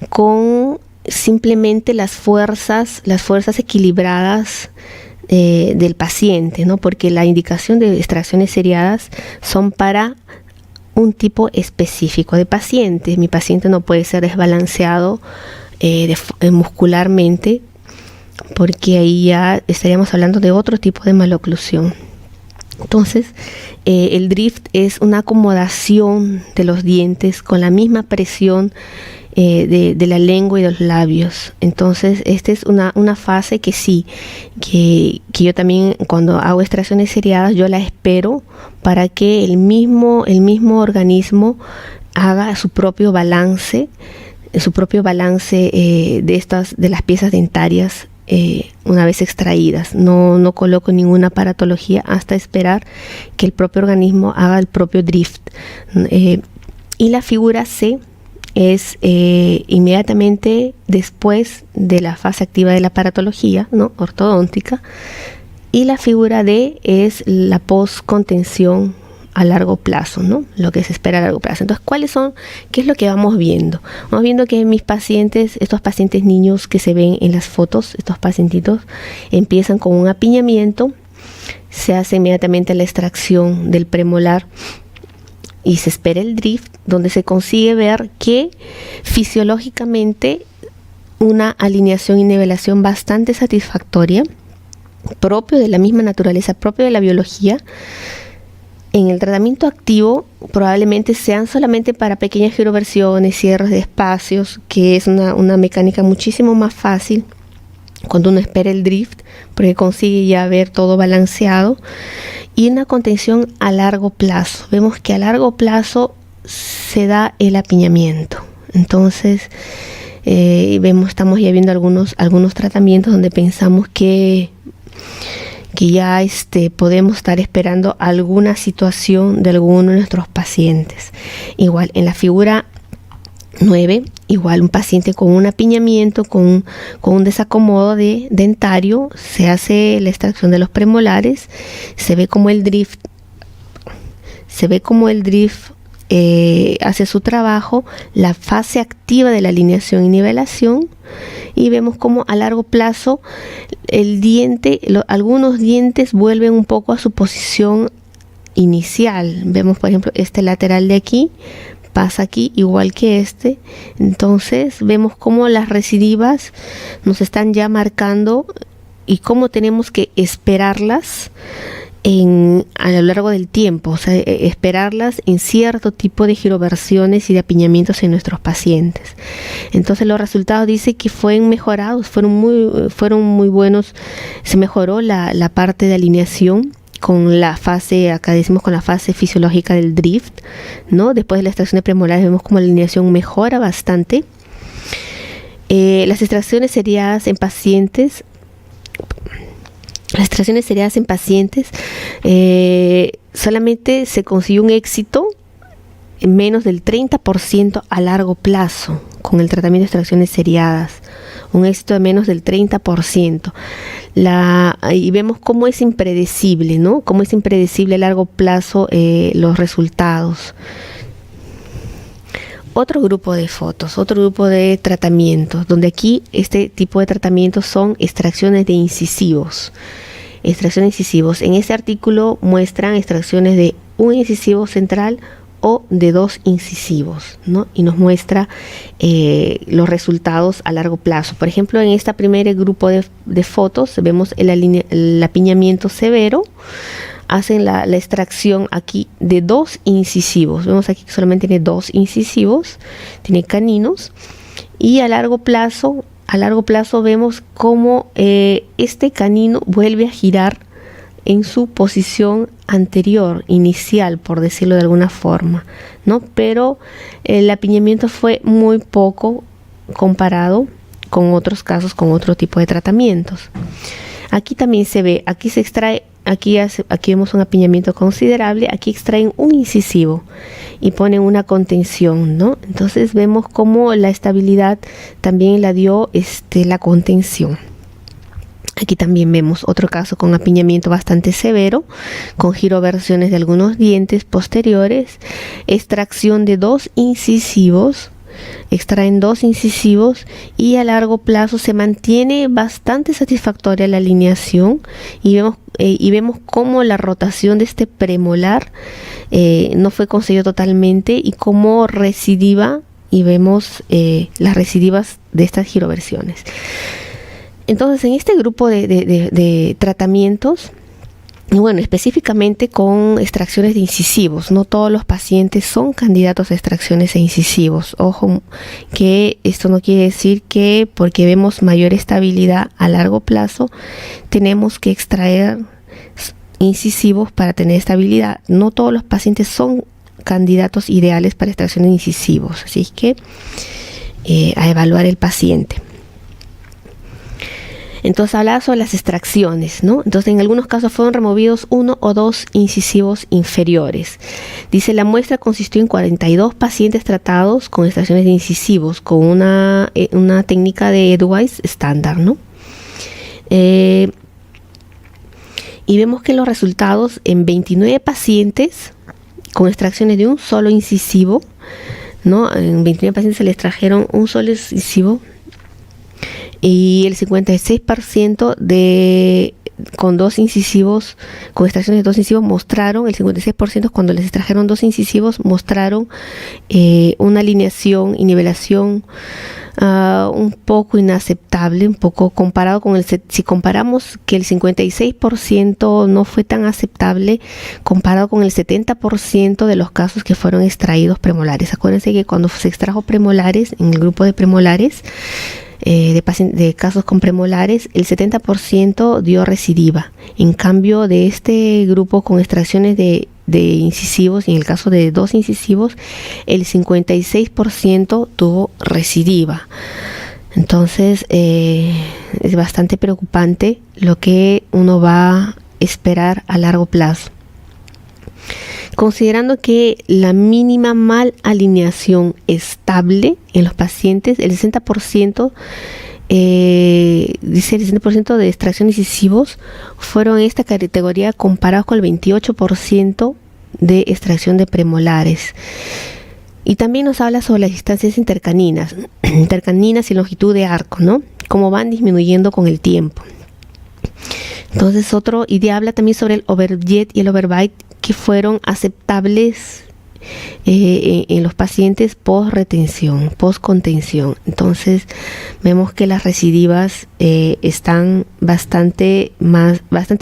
con simplemente las fuerzas equilibradas del paciente, ¿no? Porque la indicación de extracciones seriadas son para un tipo específico de paciente. Mi paciente no puede ser desbalanceado muscularmente, porque ahí ya estaríamos hablando de otro tipo de maloclusión. Entonces, el drift es una acomodación de los dientes con la misma presión de la lengua y de los labios. Entonces, esta es una fase que sí, que yo también cuando hago extracciones seriadas, yo la espero para que el mismo organismo haga su propio balance de las piezas dentarias una vez extraídas. No coloco ninguna aparatología hasta esperar que el propio organismo haga el propio drift. Y la figura C es inmediatamente después de la fase activa de la aparatología, ¿no? Ortodóntica, y la figura D es la post-contención a largo plazo, ¿no? Lo que se espera a largo plazo. Entonces, ¿qué es lo que vamos viendo? Vamos viendo que estos pacientes niños que se ven en las fotos, estos pacientitos, empiezan con un apiñamiento, se hace inmediatamente la extracción del premolar y se espera el drift, donde se consigue ver que fisiológicamente una alineación y nivelación bastante satisfactoria, propio de la misma naturaleza, propio de la biología. En el tratamiento activo probablemente sean solamente para pequeñas giroversiones, cierres de espacios, que es una mecánica muchísimo más fácil cuando uno espera el drift, porque consigue ya ver todo balanceado. Y una contención a largo plazo. Vemos que a largo plazo se da el apiñamiento. Entonces, Estamos ya viendo algunos tratamientos donde pensamos que ya podemos estar esperando alguna situación de alguno de nuestros pacientes. Igual en la figura 9, igual un paciente con un apiñamiento, con un desacomodo dentario, se hace la extracción de los premolares, se ve como el drift hace su trabajo, la fase activa de la alineación y nivelación, y vemos como a largo plazo algunos dientes vuelven un poco a su posición inicial. Vemos, por ejemplo, este lateral de aquí pasa aquí igual que entonces vemos cómo las recidivas nos están ya marcando y cómo tenemos que esperarlas a lo largo del tiempo, o sea, esperarlas en cierto tipo de giroversiones y de apiñamientos en nuestros pacientes. Entonces los resultados dicen que fueron mejorados, fueron muy buenos. Se mejoró la parte de alineación con la fase, acá decimos con la fase fisiológica del drift, ¿no? Después de la extracción de premolares vemos como la alineación mejora bastante. Las extracciones seriadas en pacientes solamente se consiguió un éxito en menos del 30% a largo plazo con el tratamiento de extracciones seriadas, un éxito de menos del 30%. Y vemos cómo es impredecible, ¿no? Cómo es impredecible a largo plazo los resultados. Otro grupo de fotos, otro grupo de tratamientos, donde aquí este tipo de tratamientos son extracciones de incisivos. Extracciones de incisivos. En este artículo muestran extracciones de un incisivo central o de 2 incisivos, ¿no? Y nos muestra los resultados a largo plazo. Por ejemplo, en este primer grupo de fotos vemos el apiñamiento severo. Hacen la extracción aquí de 2 incisivos. Vemos aquí que solamente tiene 2 incisivos, tiene caninos, y a largo plazo vemos cómo este canino vuelve a girar en su posición anterior, inicial, por decirlo de alguna forma, ¿no? Pero el apiñamiento fue muy poco comparado con otros casos, con otro tipo de tratamientos. Aquí también se ve, aquí se extrae, aquí vemos un apiñamiento considerable, aquí extraen un incisivo y ponen una contención, ¿no? Entonces vemos cómo la estabilidad también la dio la contención. Aquí también vemos otro caso con apiñamiento bastante severo, con giroversiones de algunos dientes posteriores, extracción de 2 incisivos. Extraen 2 incisivos y a largo plazo se mantiene bastante satisfactoria la alineación y vemos cómo la rotación de este premolar no fue conseguido totalmente y cómo recidiva, y vemos las recidivas de estas giroversiones. Entonces, en este grupo de tratamientos, y bueno, específicamente con extracciones de incisivos, no todos los pacientes son candidatos a extracciones de incisivos. Ojo, que esto no quiere decir que porque vemos mayor estabilidad a largo plazo tenemos que extraer incisivos para tener estabilidad. No todos los pacientes son candidatos ideales para extracción de incisivos, así que a evaluar el paciente. Entonces hablaba sobre las extracciones, ¿no? Entonces en algunos casos fueron removidos 1 o 2 incisivos inferiores. Dice, la muestra consistió en 42 pacientes tratados con extracciones de incisivos con una técnica de Edgewise estándar, ¿no? Y vemos que los resultados en 29 pacientes con extracciones de un solo incisivo, ¿no? En 29 pacientes se les trajeron un solo incisivo, y el 56% con 2 incisivos, con extracciones de 2 incisivos mostraron, el 56% cuando les extrajeron 2 incisivos mostraron una alineación y nivelación un poco inaceptable, un poco comparado con si comparamos que el 56% no fue tan aceptable comparado con el 70% de los casos que fueron extraídos premolares. Acuérdense que cuando se extrajo premolares, en el grupo de premolares, de casos con premolares, el 70% dio recidiva. En cambio, de este grupo con extracciones de incisivos, y en el caso de 2 incisivos, el 56% tuvo recidiva. Entonces es bastante preocupante lo que uno va a esperar a largo plazo. Considerando que la mínima mal alineación estable en los pacientes, el 60%, dice el 60% de extracción incisivos fueron en esta categoría comparados con el 28% de extracción de premolares. Y también nos habla sobre las distancias intercaninas y longitud de arco, ¿no? Cómo van disminuyendo con el tiempo. Entonces y habla también sobre el overjet y el overbite, que fueron aceptables en los pacientes post-contención. Entonces vemos que las recidivas están bastante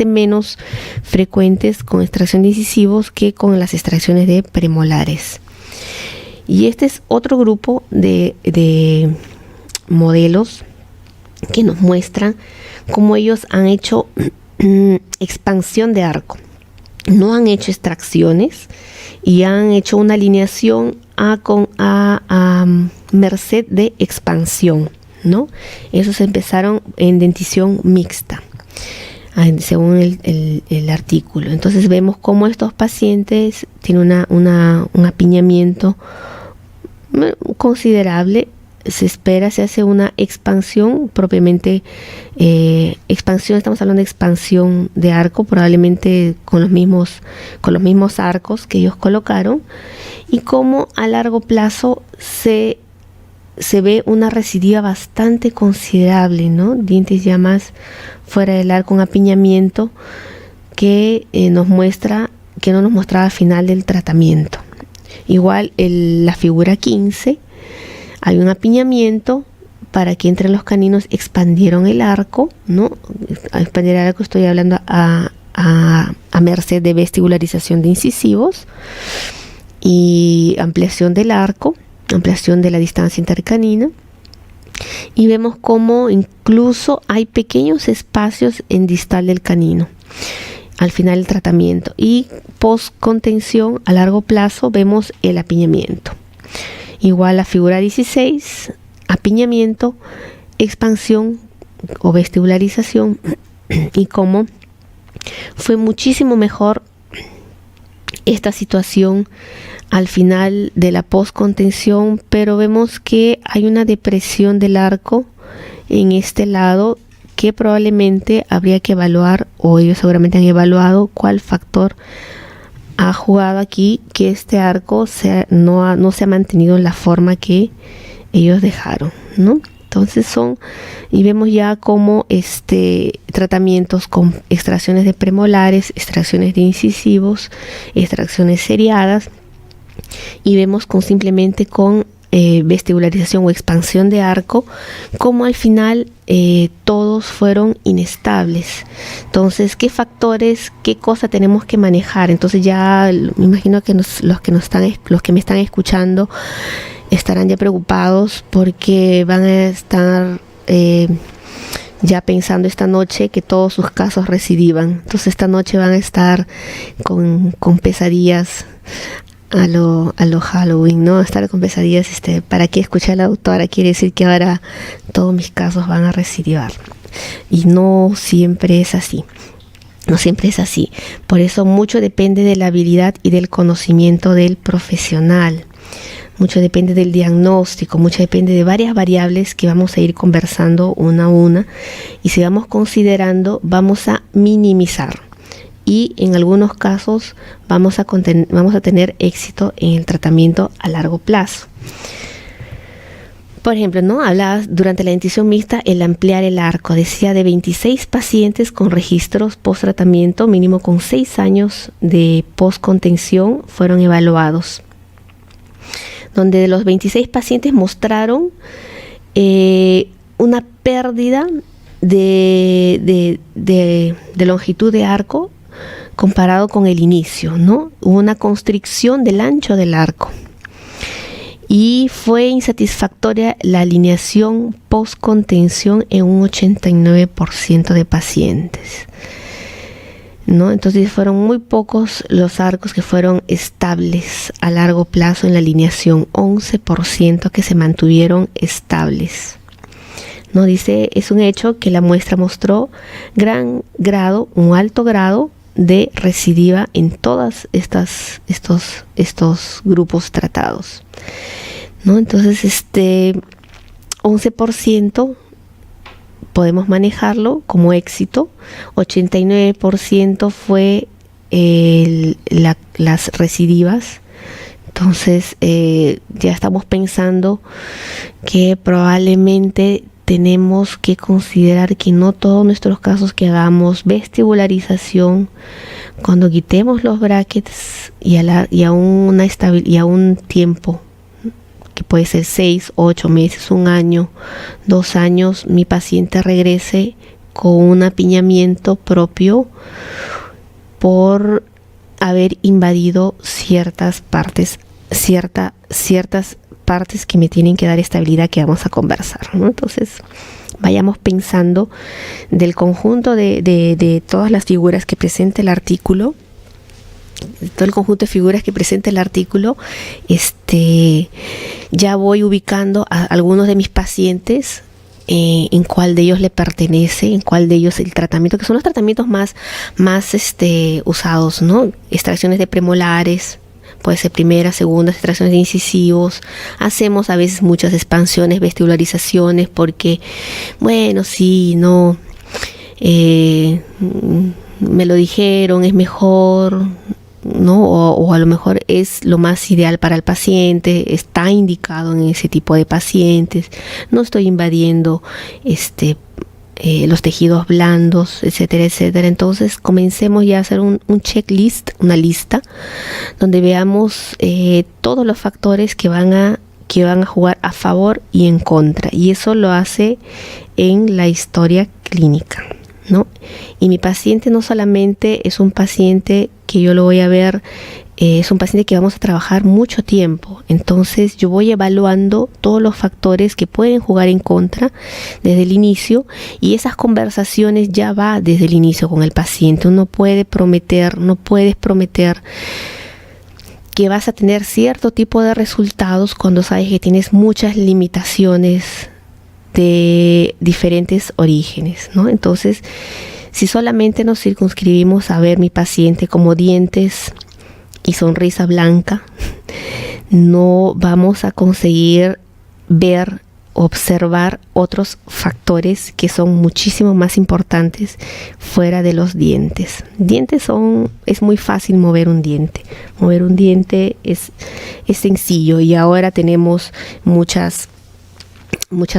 menos frecuentes con extracción de incisivos que con las extracciones de premolares. Y este es otro grupo de modelos que nos muestran cómo ellos han hecho expansión de arco. No han hecho extracciones y han hecho una alineación a merced de expansión, ¿no? Esos empezaron en dentición mixta, según el artículo. Entonces vemos cómo estos pacientes tienen un apiñamiento considerable. Se hace una expansión propiamente, estamos hablando de expansión de arco, probablemente con los mismos arcos que ellos colocaron, y como a largo plazo se ve una recidiva bastante considerable, ¿no? Dientes ya más fuera del arco, un apiñamiento que no nos mostraba al final del tratamiento. Igual la figura 15, hay un apiñamiento para que entre los caninos expandieron el arco, ¿no? A expandir el arco estoy hablando a merced de vestibularización de incisivos y ampliación del arco, ampliación de la distancia intercanina. Y vemos cómo incluso hay pequeños espacios en distal del canino al final del tratamiento. Y post contención a largo plazo vemos el apiñamiento. Igual la figura 16, apiñamiento, expansión o vestibularización, y cómo fue muchísimo mejor esta situación al final de la postcontención, pero vemos que hay una depresión del arco en este lado que probablemente habría que evaluar, o ellos seguramente han evaluado cuál factor ha jugado aquí que este arco no se ha mantenido en la forma que ellos dejaron, ¿no? Entonces y vemos ya como tratamientos con extracciones de premolares, extracciones de incisivos, extracciones seriadas, y vemos simplemente con vestibularización o expansión de arco, como al final todos fueron inestables. Entonces, ¿qué factores, qué cosa tenemos que manejar? Entonces ya me imagino que los que me están escuchando estarán ya preocupados porque van a estar ya pensando esta noche que todos sus casos recidivan. Entonces esta noche van a estar con pesadillas a lo Halloween, ¿no? Estar con pesadillas, ¿para qué escuchar a la doctora? Quiere decir que ahora todos mis casos van a recidivar. Y no siempre es así. No siempre es así. Por eso mucho depende de la habilidad y del conocimiento del profesional. Mucho depende del diagnóstico, mucho depende de varias variables que vamos a ir conversando una a una. Y si vamos considerando, vamos a minimizar. Y en algunos casos vamos a tener éxito en el tratamiento a largo plazo. Por ejemplo, ¿no? Hablabas durante la dentición mixta el ampliar el arco. Decía de 26 pacientes con registros post-tratamiento, mínimo con 6 años de post-contención, fueron evaluados. Donde de los 26 pacientes mostraron una pérdida de longitud de arco comparado con el inicio, ¿no? Hubo una constricción del ancho del arco. Y fue insatisfactoria la alineación post-contención en un 89% de pacientes, ¿no? Entonces fueron muy pocos los arcos que fueron estables a largo plazo en la alineación, 11% que se mantuvieron estables. ¿no? Dice, es un hecho que la muestra mostró un alto grado de recidiva en todas estos grupos tratados, ¿no? Entonces, 11% podemos manejarlo como éxito, 89% fue las recidivas. Entonces ya estamos pensando que probablemente tenemos que considerar que no todos nuestros casos que hagamos vestibularización, cuando quitemos los brackets y a un tiempo que puede ser 6, 8 meses, 1 año, 2 años, mi paciente regrese con un apiñamiento propio por haber invadido ciertas partes que me tienen que dar estabilidad, que vamos a conversar, ¿no? Entonces, vayamos pensando del conjunto de todas las figuras que presenta el artículo, todo el conjunto de figuras que presenta el artículo, ya voy ubicando a algunos de mis pacientes, en cuál de ellos le pertenece, en cuál de ellos el tratamiento, que son los tratamientos más usados, ¿no? Extracciones de premolares, puede ser primeras, segundas, extracciones de incisivos. Hacemos a veces muchas expansiones, vestibularizaciones, porque, bueno, sí, no, me lo dijeron, es mejor, ¿no? O a lo mejor es lo más ideal para el paciente, está indicado en ese tipo de pacientes, no estoy invadiendo los tejidos blandos, etcétera, etcétera. Entonces comencemos ya a hacer un checklist, una lista, donde veamos todos los factores que van a jugar a favor y en contra, y eso lo hace en la historia clínica, ¿no? Y mi paciente no solamente es un paciente que yo lo voy a ver, es un paciente que vamos a trabajar mucho tiempo. Entonces yo voy evaluando todos los factores que pueden jugar en contra desde el inicio, y esas conversaciones ya va desde el inicio con el paciente. Uno puedes prometer que vas a tener cierto tipo de resultados cuando sabes que tienes muchas limitaciones de diferentes orígenes, ¿no? Entonces, si solamente nos circunscribimos a ver mi paciente como dientes y sonrisa blanca, no vamos a conseguir observar otros factores que son muchísimo más importantes fuera de los dientes. Es muy fácil mover un diente. Mover un diente es sencillo, y ahora tenemos muchas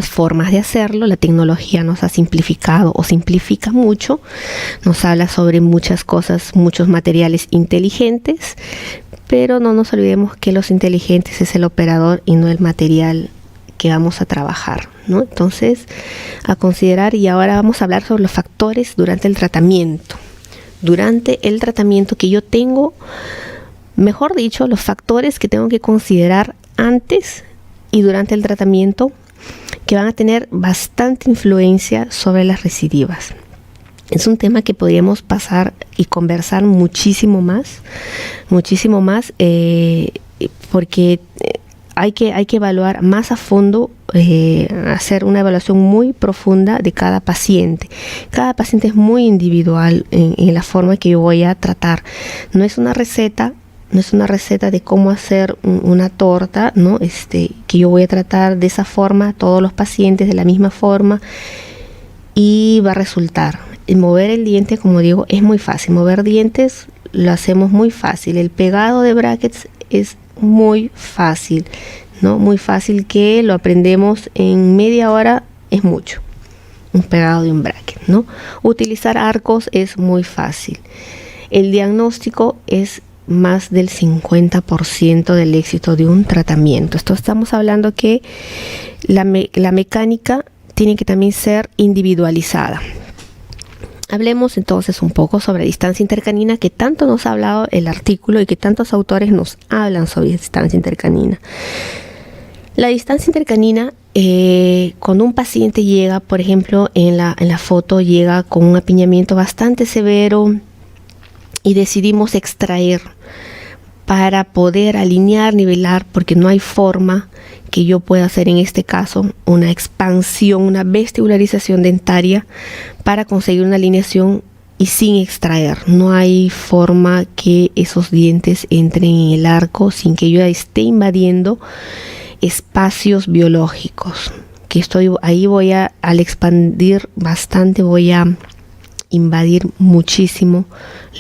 formas de hacerlo. La tecnología nos ha simplificado, o simplifica mucho, nos habla sobre muchas cosas, muchos materiales inteligentes, pero no nos olvidemos que los inteligentes es el operador y no el material que vamos a trabajar, ¿no? Entonces, a considerar, y ahora vamos a hablar sobre los factores durante el tratamiento. Durante el tratamiento que yo tengo, mejor dicho, los factores que tengo que considerar antes y durante el tratamiento, que van a tener bastante influencia sobre las recidivas. Es un tema que podríamos pasar y conversar muchísimo más, porque hay que evaluar más a fondo, hacer una evaluación muy profunda de cada paciente. Cada paciente es muy individual en la forma que yo voy a tratar. No es una receta de cómo hacer una torta, ¿no? Que yo voy a tratar de esa forma, todos los pacientes de la misma forma, y va a resultar. Mover el diente, como digo, es muy fácil. Mover dientes lo hacemos muy fácil. El pegado de brackets es muy fácil, ¿no? Muy fácil, que lo aprendemos en media hora, es mucho. Un pegado de un bracket, ¿no? Utilizar arcos es muy fácil. El diagnóstico es más del 50% del éxito de un tratamiento. Esto estamos hablando que la mecánica tiene que también ser individualizada. Hablemos entonces un poco sobre distancia intercanina, que tanto nos ha hablado el artículo y que tantos autores nos hablan sobre distancia intercanina. La distancia intercanina, cuando un paciente llega, por ejemplo, en la foto llega con un apiñamiento bastante severo y decidimos extraer para poder alinear, nivelar, porque no hay forma que yo pueda hacer en este caso una expansión, una vestibularización dentaria para conseguir una alineación y sin extraer. No hay forma que esos dientes entren en el arco sin que yo esté invadiendo espacios biológicos. Que ahí al expandir bastante, voy a invadir muchísimo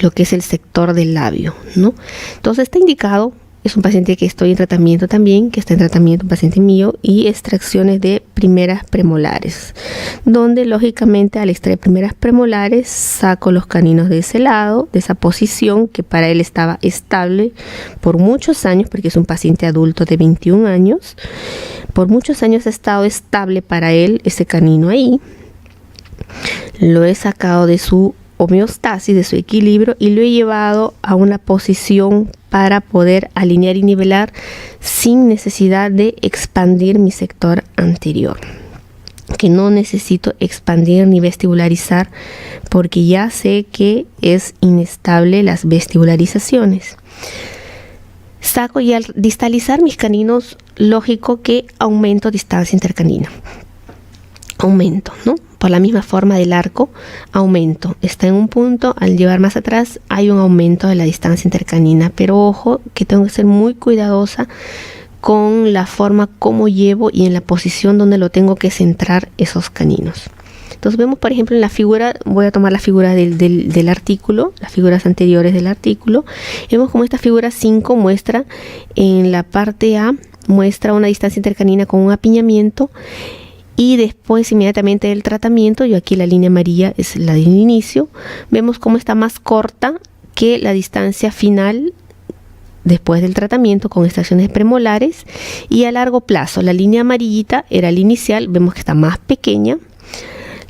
lo que es el sector del labio, ¿no? Entonces está indicado, es un paciente que estoy en tratamiento también, que está en tratamiento, un paciente mío, y extracciones de primeras premolares, donde lógicamente al extraer primeras premolares saco los caninos de ese lado, de esa posición que para él estaba estable por muchos años, porque es un paciente adulto de 21 años, por muchos años ha estado estable para él ese canino ahí. Lo he sacado de su homeostasis, de su equilibrio, y lo he llevado a una posición para poder alinear y nivelar sin necesidad de expandir mi sector anterior, que no necesito expandir ni vestibularizar porque ya sé que es inestable las vestibularizaciones. Saco, y al distalizar mis caninos, lógico que aumento distancia intercanina. Aumento, ¿no? Por la misma forma del arco, aumento. Está en un punto, al llevar más atrás hay un aumento de la distancia intercanina, pero ojo que tengo que ser muy cuidadosa con la forma como llevo y en la posición donde lo tengo que centrar esos caninos. Entonces vemos, por ejemplo, en la figura, voy a tomar la figura del artículo, las figuras anteriores del artículo. Vemos como esta figura 5 muestra en la parte A, muestra una distancia intercanina con un apiñamiento. Y después, inmediatamente del tratamiento, yo aquí la línea amarilla es la del inicio, vemos cómo está más corta que la distancia final después del tratamiento con extracciones premolares. Y a largo plazo, la línea amarillita era la inicial, vemos que está más pequeña.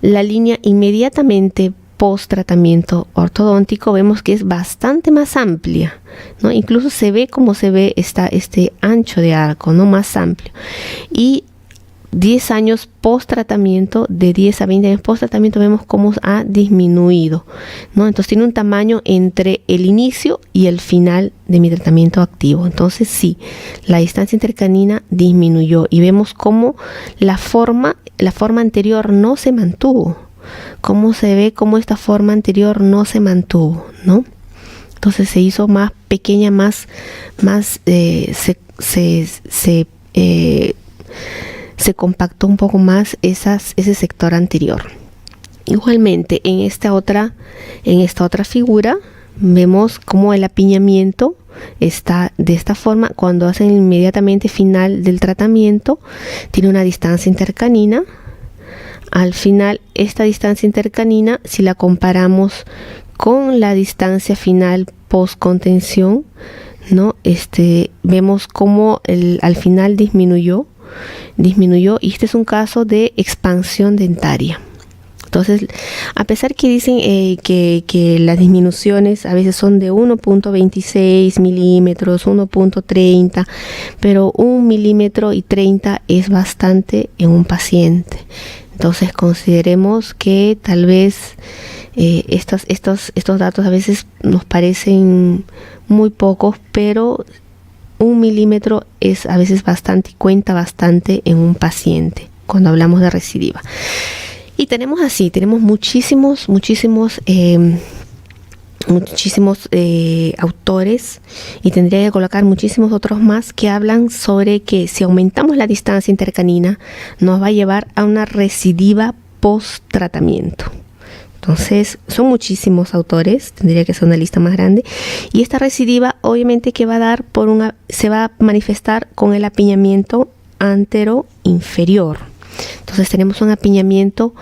La línea inmediatamente post tratamiento ortodóntico vemos que es bastante más amplia, ¿no? Incluso se ve como se ve este ancho de arco, ¿no? Más amplio. Y 10 años post tratamiento, de 10 a 20 años post tratamiento, vemos cómo ha disminuido, ¿no? Entonces tiene un tamaño entre el inicio y el final de mi tratamiento activo. Entonces sí, la distancia intercanina disminuyó y vemos cómo la forma anterior no se mantuvo. Cómo se ve cómo esta forma anterior no se mantuvo, ¿no? Entonces se hizo más pequeña, se compactó un poco más ese sector anterior. Igualmente en esta otra figura vemos cómo el apiñamiento está de esta forma. Cuando hacen inmediatamente final del tratamiento tiene una distancia intercanina. Al final esta distancia intercanina, si la comparamos con la distancia final post contención, ¿no? Vemos cómo al final disminuyó, y este es un caso de expansión dentaria. Entonces, a pesar que dicen que las disminuciones a veces son de 1.26 milímetros, 1.30, pero 1 milímetro y 30 es bastante en un paciente. Entonces, consideremos que tal vez estos datos a veces nos parecen muy pocos, pero 1 milímetro es a veces bastante y cuenta bastante en un paciente cuando hablamos de recidiva. Y tenemos muchísimos autores, y tendría que colocar muchísimos otros más que hablan sobre que si aumentamos la distancia intercanina nos va a llevar a una recidiva post tratamiento. Entonces son muchísimos autores, tendría que ser una lista más grande, y esta recidiva obviamente que va a dar se va a manifestar con el apiñamiento antero inferior. Entonces tenemos un apiñamiento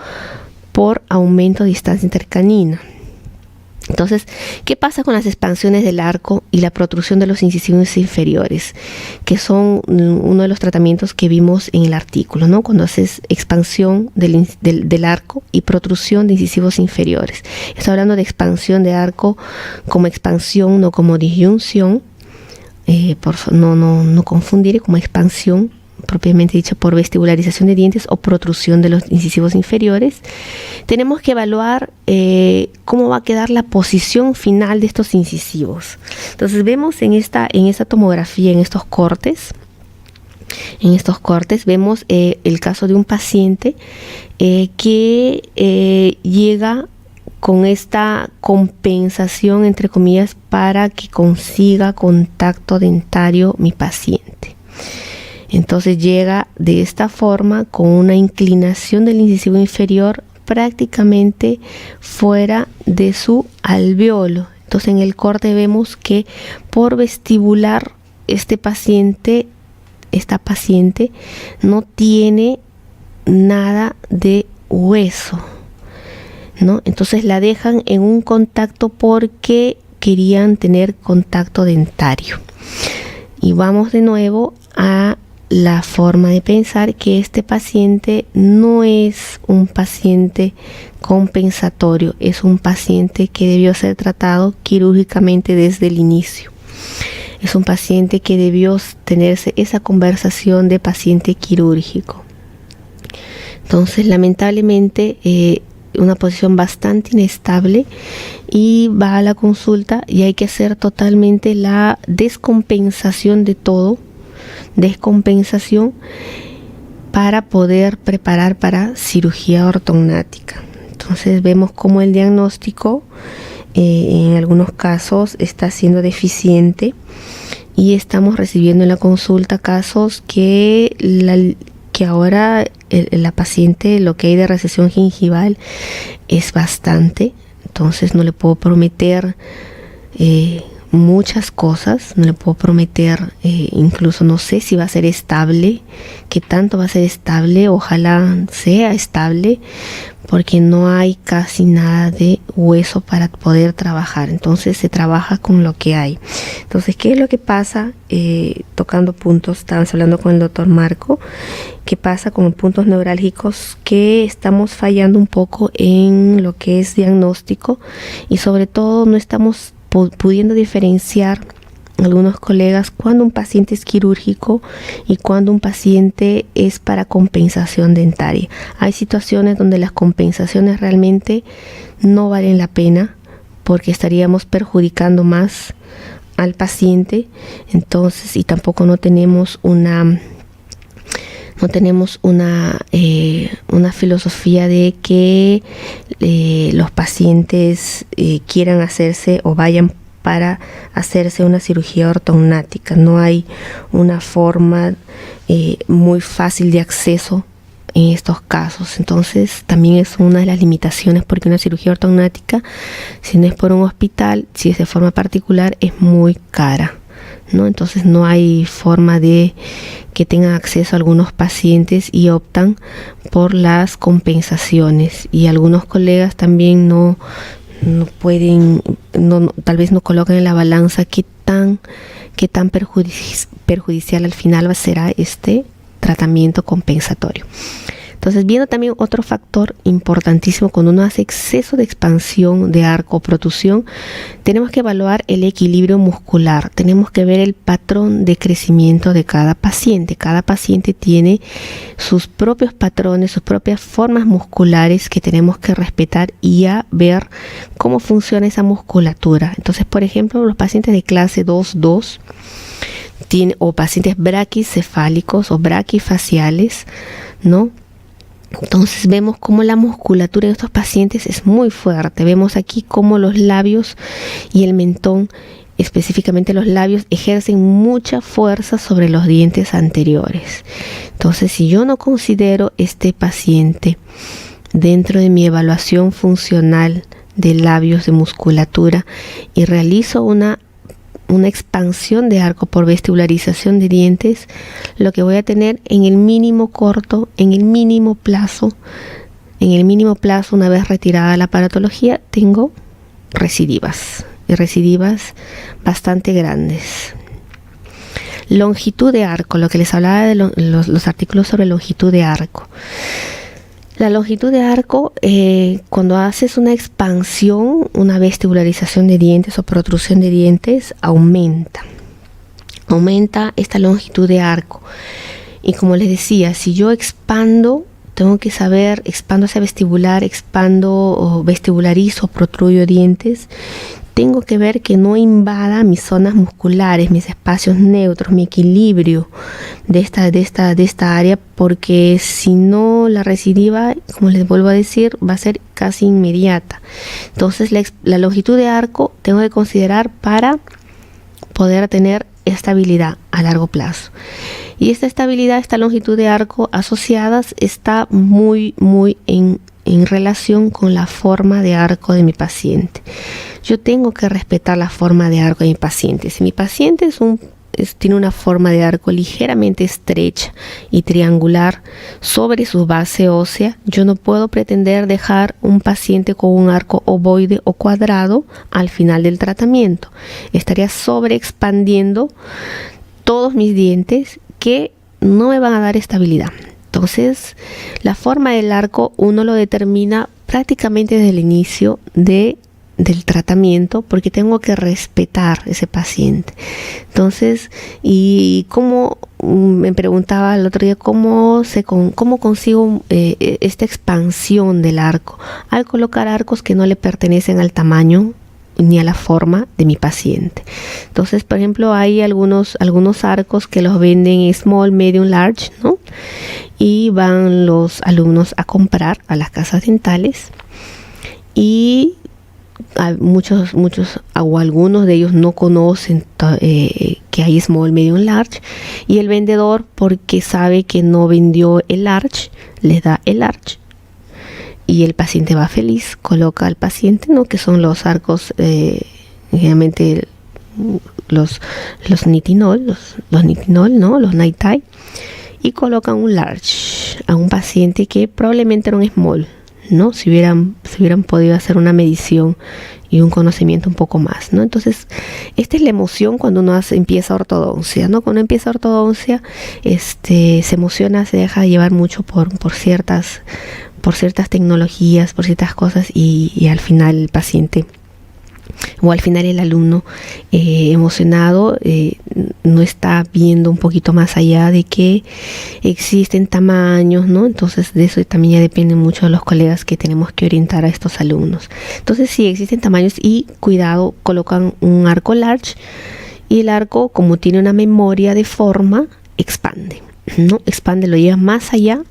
por aumento de distancia intercanina. Entonces, ¿qué pasa con las expansiones del arco y la protrusión de los incisivos inferiores? Que son uno de los tratamientos que vimos en el artículo, ¿no? Cuando haces expansión del arco y protrusión de incisivos inferiores. Estoy hablando de expansión de arco como expansión, no como disyunción. No confundir, como expansión propiamente dicho por vestibularización de dientes o protrusión de los incisivos inferiores, tenemos que evaluar cómo va a quedar la posición final de estos incisivos. Entonces vemos en esta tomografía, en estos cortes, vemos el caso de un paciente que llega con esta compensación, entre comillas, para que consiga contacto dentario mi paciente. Entonces llega de esta forma con una inclinación del incisivo inferior prácticamente fuera de su alveolo. Entonces en el corte vemos que por vestibular esta paciente no tiene nada de hueso, ¿no? Entonces la dejan en un contacto porque querían tener contacto dentario. Y vamos de nuevo a la forma de pensar que este paciente no es un paciente compensatorio, es un paciente que debió ser tratado quirúrgicamente desde el inicio. Es un paciente que debió tenerse esa conversación de paciente quirúrgico. Entonces, lamentablemente, una posición bastante inestable, y va a la consulta y hay que hacer totalmente la descompensación de todo, para poder preparar para cirugía ortognática. Entonces vemos cómo el diagnóstico en algunos casos está siendo deficiente, y estamos recibiendo en la consulta casos que ahora la paciente, lo que hay de recesión gingival es bastante. Entonces no le puedo prometer muchas cosas, no le puedo prometer, incluso no sé si va a ser estable, qué tanto va a ser estable. Ojalá sea estable, porque no hay casi nada de hueso para poder trabajar. Entonces se trabaja con lo que hay. Entonces, ¿qué es lo que pasa? Tocando puntos, estábamos hablando con el doctor Marco, ¿qué pasa con puntos neurálgicos? Que estamos fallando un poco en lo que es diagnóstico, y sobre todo no estamos pudiendo diferenciar, algunos colegas, cuando un paciente es quirúrgico y cuando un paciente es para compensación dentaria. Hay situaciones donde las compensaciones realmente no valen la pena, porque estaríamos perjudicando más al paciente. Entonces, y tampoco no tenemos una filosofía de que los pacientes quieran hacerse o vayan para hacerse una cirugía ortognática. No hay una forma muy fácil de acceso en estos casos. Entonces también es una de las limitaciones, porque una cirugía ortognática, si no es por un hospital, si es de forma particular, es muy cara, ¿no? Entonces no hay forma de que tengan acceso a algunos pacientes, y optan por las compensaciones. Y algunos colegas también no pueden, tal vez no colocan en la balanza qué tan perjudicial al final será este tratamiento compensatorio. Entonces, viendo también otro factor importantísimo, cuando uno hace exceso de expansión de arco o protrusión, tenemos que evaluar el equilibrio muscular. Tenemos que ver el patrón de crecimiento de cada paciente. Cada paciente tiene sus propios patrones, sus propias formas musculares que tenemos que respetar, y a ver cómo funciona esa musculatura. Entonces, por ejemplo, los pacientes de clase 2-2 o pacientes braquicefálicos o braquifaciales, ¿no? Entonces vemos cómo la musculatura en estos pacientes es muy fuerte. Vemos aquí cómo los labios y el mentón, específicamente los labios, ejercen mucha fuerza sobre los dientes anteriores. Entonces, si yo no considero este paciente dentro de mi evaluación funcional de labios, de musculatura, y realizo una expansión de arco por vestibularización de dientes, lo que voy a tener en el mínimo corto, en el mínimo plazo, una vez retirada la aparatología, tengo recidivas, y recidivas bastante grandes. Longitud de arco, lo que les hablaba de los artículos sobre longitud de arco. La longitud de arco, cuando haces una expansión, una vestibularización de dientes o protrusión de dientes, aumenta esta longitud de arco. Y como les decía, si yo expando, tengo que saber, expando hacia vestibular, expando o vestibularizo, protruyo dientes, tengo que ver que no invada mis zonas musculares, mis espacios neutros, mi equilibrio de esta área, porque si no, la recidiva, como les vuelvo a decir, va a ser casi inmediata. Entonces la longitud de arco tengo que considerar para poder tener estabilidad a largo plazo. Y esta estabilidad, esta longitud de arco asociadas está muy en relación con la forma de arco de mi paciente. Yo tengo que respetar la forma de arco de mi paciente. Si mi paciente tiene una forma de arco ligeramente estrecha y triangular sobre su base ósea, yo no puedo pretender dejar un paciente con un arco ovoide o cuadrado al final del tratamiento. Estaría sobreexpandiendo todos mis dientes que no me van a dar estabilidad. Entonces, la forma del arco uno lo determina prácticamente desde el inicio del tratamiento, porque tengo que respetar ese paciente. Entonces, y como me preguntaba el otro día, cómo consigo esta expansión del arco al colocar arcos que no le pertenecen al tamaño ni a la forma de mi paciente. Entonces, por ejemplo, hay algunos arcos que los venden en small, medium, large, ¿no? Y van los alumnos a comprar a las casas dentales, y muchos o algunos de ellos no conocen que hay small, medium, large, y el vendedor, porque sabe que no vendió el large, les da el large y el paciente va feliz, coloca al paciente, ¿no? Que son los arcos, generalmente los nitinol, ¿no? Los nightie, y colocan un large a un paciente que probablemente era un small, ¿no? Si hubieran podido hacer una medición y un conocimiento un poco más, ¿no? Entonces, esta es la emoción cuando uno empieza ortodoncia, ¿no? Cuando empieza ortodoncia, se emociona, se deja llevar mucho por ciertas tecnologías, por ciertas cosas, y al final el paciente o al final el alumno emocionado no está viendo un poquito más allá de que existen tamaños, ¿no? Entonces de eso también ya depende mucho de los colegas que tenemos que orientar a estos alumnos. Entonces sí, existen tamaños, y cuidado, colocan un arco large, y el arco, como tiene una memoria de forma, expande, ¿no? Expande, lo lleva más allá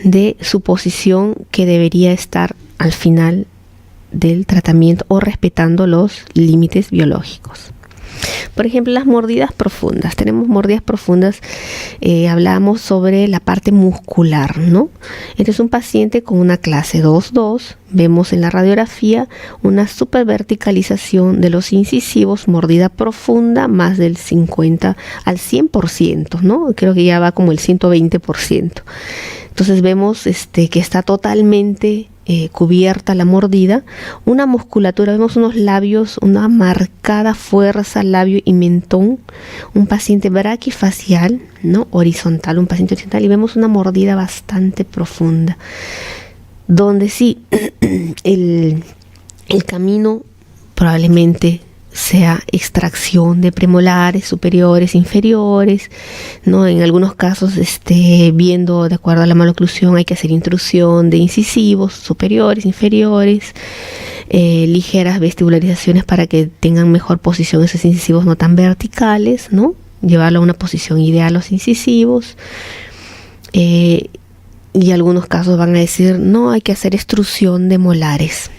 de su posición que debería estar al final del tratamiento, o respetando los límites biológicos. Por ejemplo, las mordidas profundas. Tenemos mordidas profundas, hablamos sobre la parte muscular, ¿no? Este es un paciente con una clase 2-2. Vemos en la radiografía una superverticalización de los incisivos, mordida profunda más del 50 al 100%, ¿no? Creo que ya va como el 120%. Entonces vemos que está totalmente cubierta la mordida, una musculatura, vemos unos labios, una marcada fuerza, labio y mentón, un paciente braquifacial, ¿no? Horizontal, un paciente horizontal, y vemos una mordida bastante profunda, donde sí, el camino probablemente sea extracción de premolares superiores, inferiores, ¿no? En algunos casos, viendo de acuerdo a la maloclusión, hay que hacer intrusión de incisivos superiores, inferiores, ligeras vestibularizaciones para que tengan mejor posición esos incisivos, no tan verticales, ¿no? Llevarlo a una posición ideal los incisivos. Y algunos casos van a decir, no, hay que hacer extrusión de molares.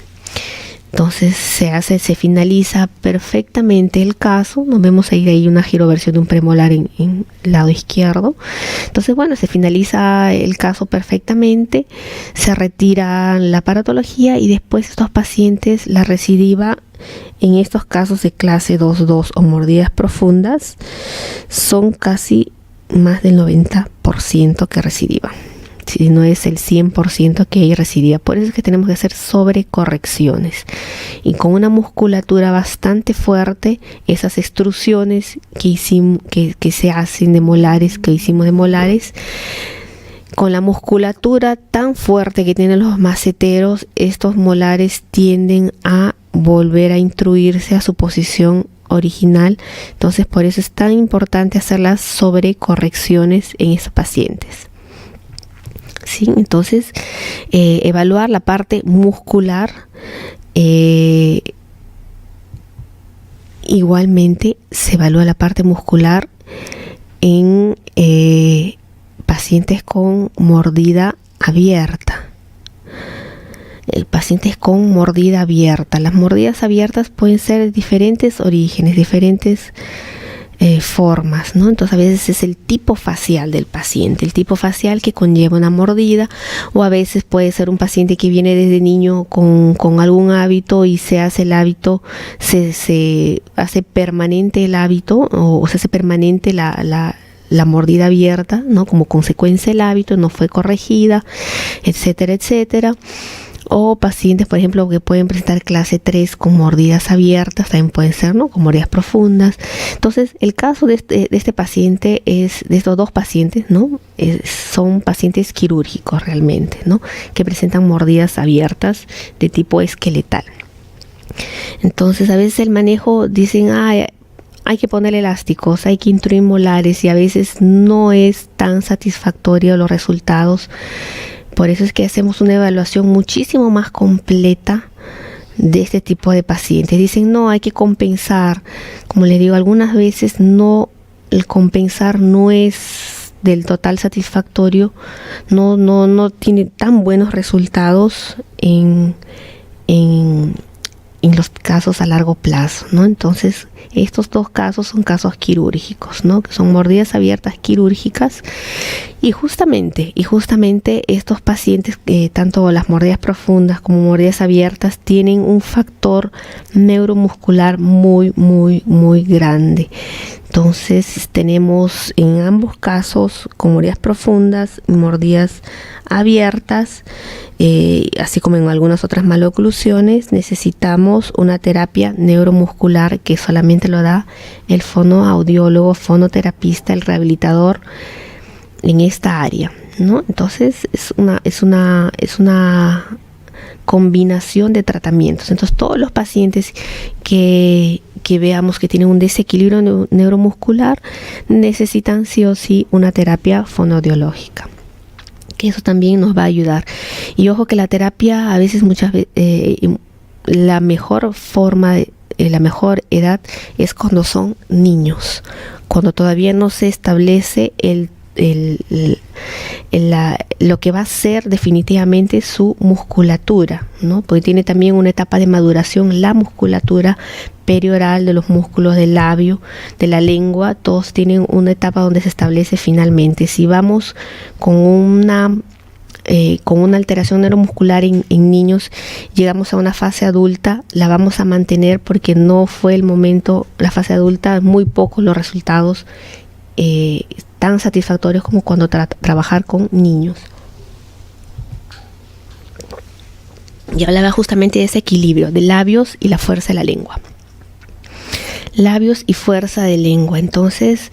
Entonces se finaliza perfectamente el caso. Nos vemos ahí una giroversión de un premolar en el lado izquierdo. Entonces, bueno, se finaliza el caso perfectamente, se retira la aparatología, y después estos pacientes, la recidiva en estos casos de clase 2-2 o mordidas profundas, son casi más del 90% que recidiva. Si no es el 100% que hay recidiva. Por eso es que tenemos que hacer sobrecorrecciones, y con una musculatura bastante fuerte, esas extrusiones que se hacen de molares, que hicimos de molares, con la musculatura tan fuerte que tienen los maceteros, estos molares tienden a volver a intruirse a su posición original. Entonces, por eso es tan importante hacer las sobrecorrecciones en esos pacientes. ¿Sí? Entonces, evaluar la parte muscular. Igualmente, se evalúa la parte muscular en pacientes con mordida abierta. Pacientes con mordida abierta. Las mordidas abiertas pueden ser de diferentes orígenes, diferentes formas, ¿no? Entonces a veces es el tipo facial del paciente, el tipo facial que conlleva una mordida, o a veces puede ser un paciente que viene desde niño con algún hábito y se hace el hábito, se hace permanente el hábito, o se hace permanente la mordida abierta, ¿no? Como consecuencia del hábito, no fue corregida, etcétera, etcétera. O pacientes, por ejemplo, que pueden presentar clase 3 con mordidas abiertas, también pueden ser, ¿no? Con mordidas profundas. Entonces, el caso de este paciente es, de estos dos pacientes, ¿no? Son pacientes quirúrgicos realmente, ¿no? Que presentan mordidas abiertas de tipo esqueletal. Entonces, a veces el manejo, dicen, hay que poner elásticos, hay que introducir molares, y a veces no es tan satisfactorio los resultados. Por eso es que hacemos una evaluación muchísimo más completa de este tipo de pacientes. Dicen, no, hay que compensar. Como les digo, algunas veces no, el compensar no es del total satisfactorio, no tiene tan buenos resultados en los casos a largo plazo, ¿no? Entonces, estos dos casos son casos quirúrgicos, ¿no? Que son mordidas abiertas quirúrgicas, y justamente estos pacientes, tanto las mordidas profundas como mordidas abiertas, tienen un factor neuromuscular muy grande. Entonces tenemos en ambos casos, con mordidas profundas y mordidas abiertas, así como en algunas otras maloclusiones, necesitamos una terapia neuromuscular que solamente lo da el fonoaudiólogo, fonoterapista, el rehabilitador en esta área, ¿no? Entonces es una combinación de tratamientos. Entonces todos los pacientes que veamos que tienen un desequilibrio neuromuscular necesitan sí o sí una terapia fonoaudiológica, que eso también nos va a ayudar. Y ojo que la terapia a veces, muchas veces, la mejor forma, la mejor edad es cuando son niños, cuando todavía no se establece lo que va a ser definitivamente su musculatura, ¿no? Porque tiene también una etapa de maduración la musculatura perioral de los músculos del labio, de la lengua, todos tienen una etapa donde se establece finalmente. Si vamos con una alteración neuromuscular en niños, llegamos a una fase adulta, la vamos a mantener porque no fue el momento, la fase adulta, muy pocos los resultados tan satisfactorios como cuando trabajar con niños. Y hablaba justamente de ese equilibrio de labios y la fuerza de la lengua. Labios y fuerza de lengua. Entonces,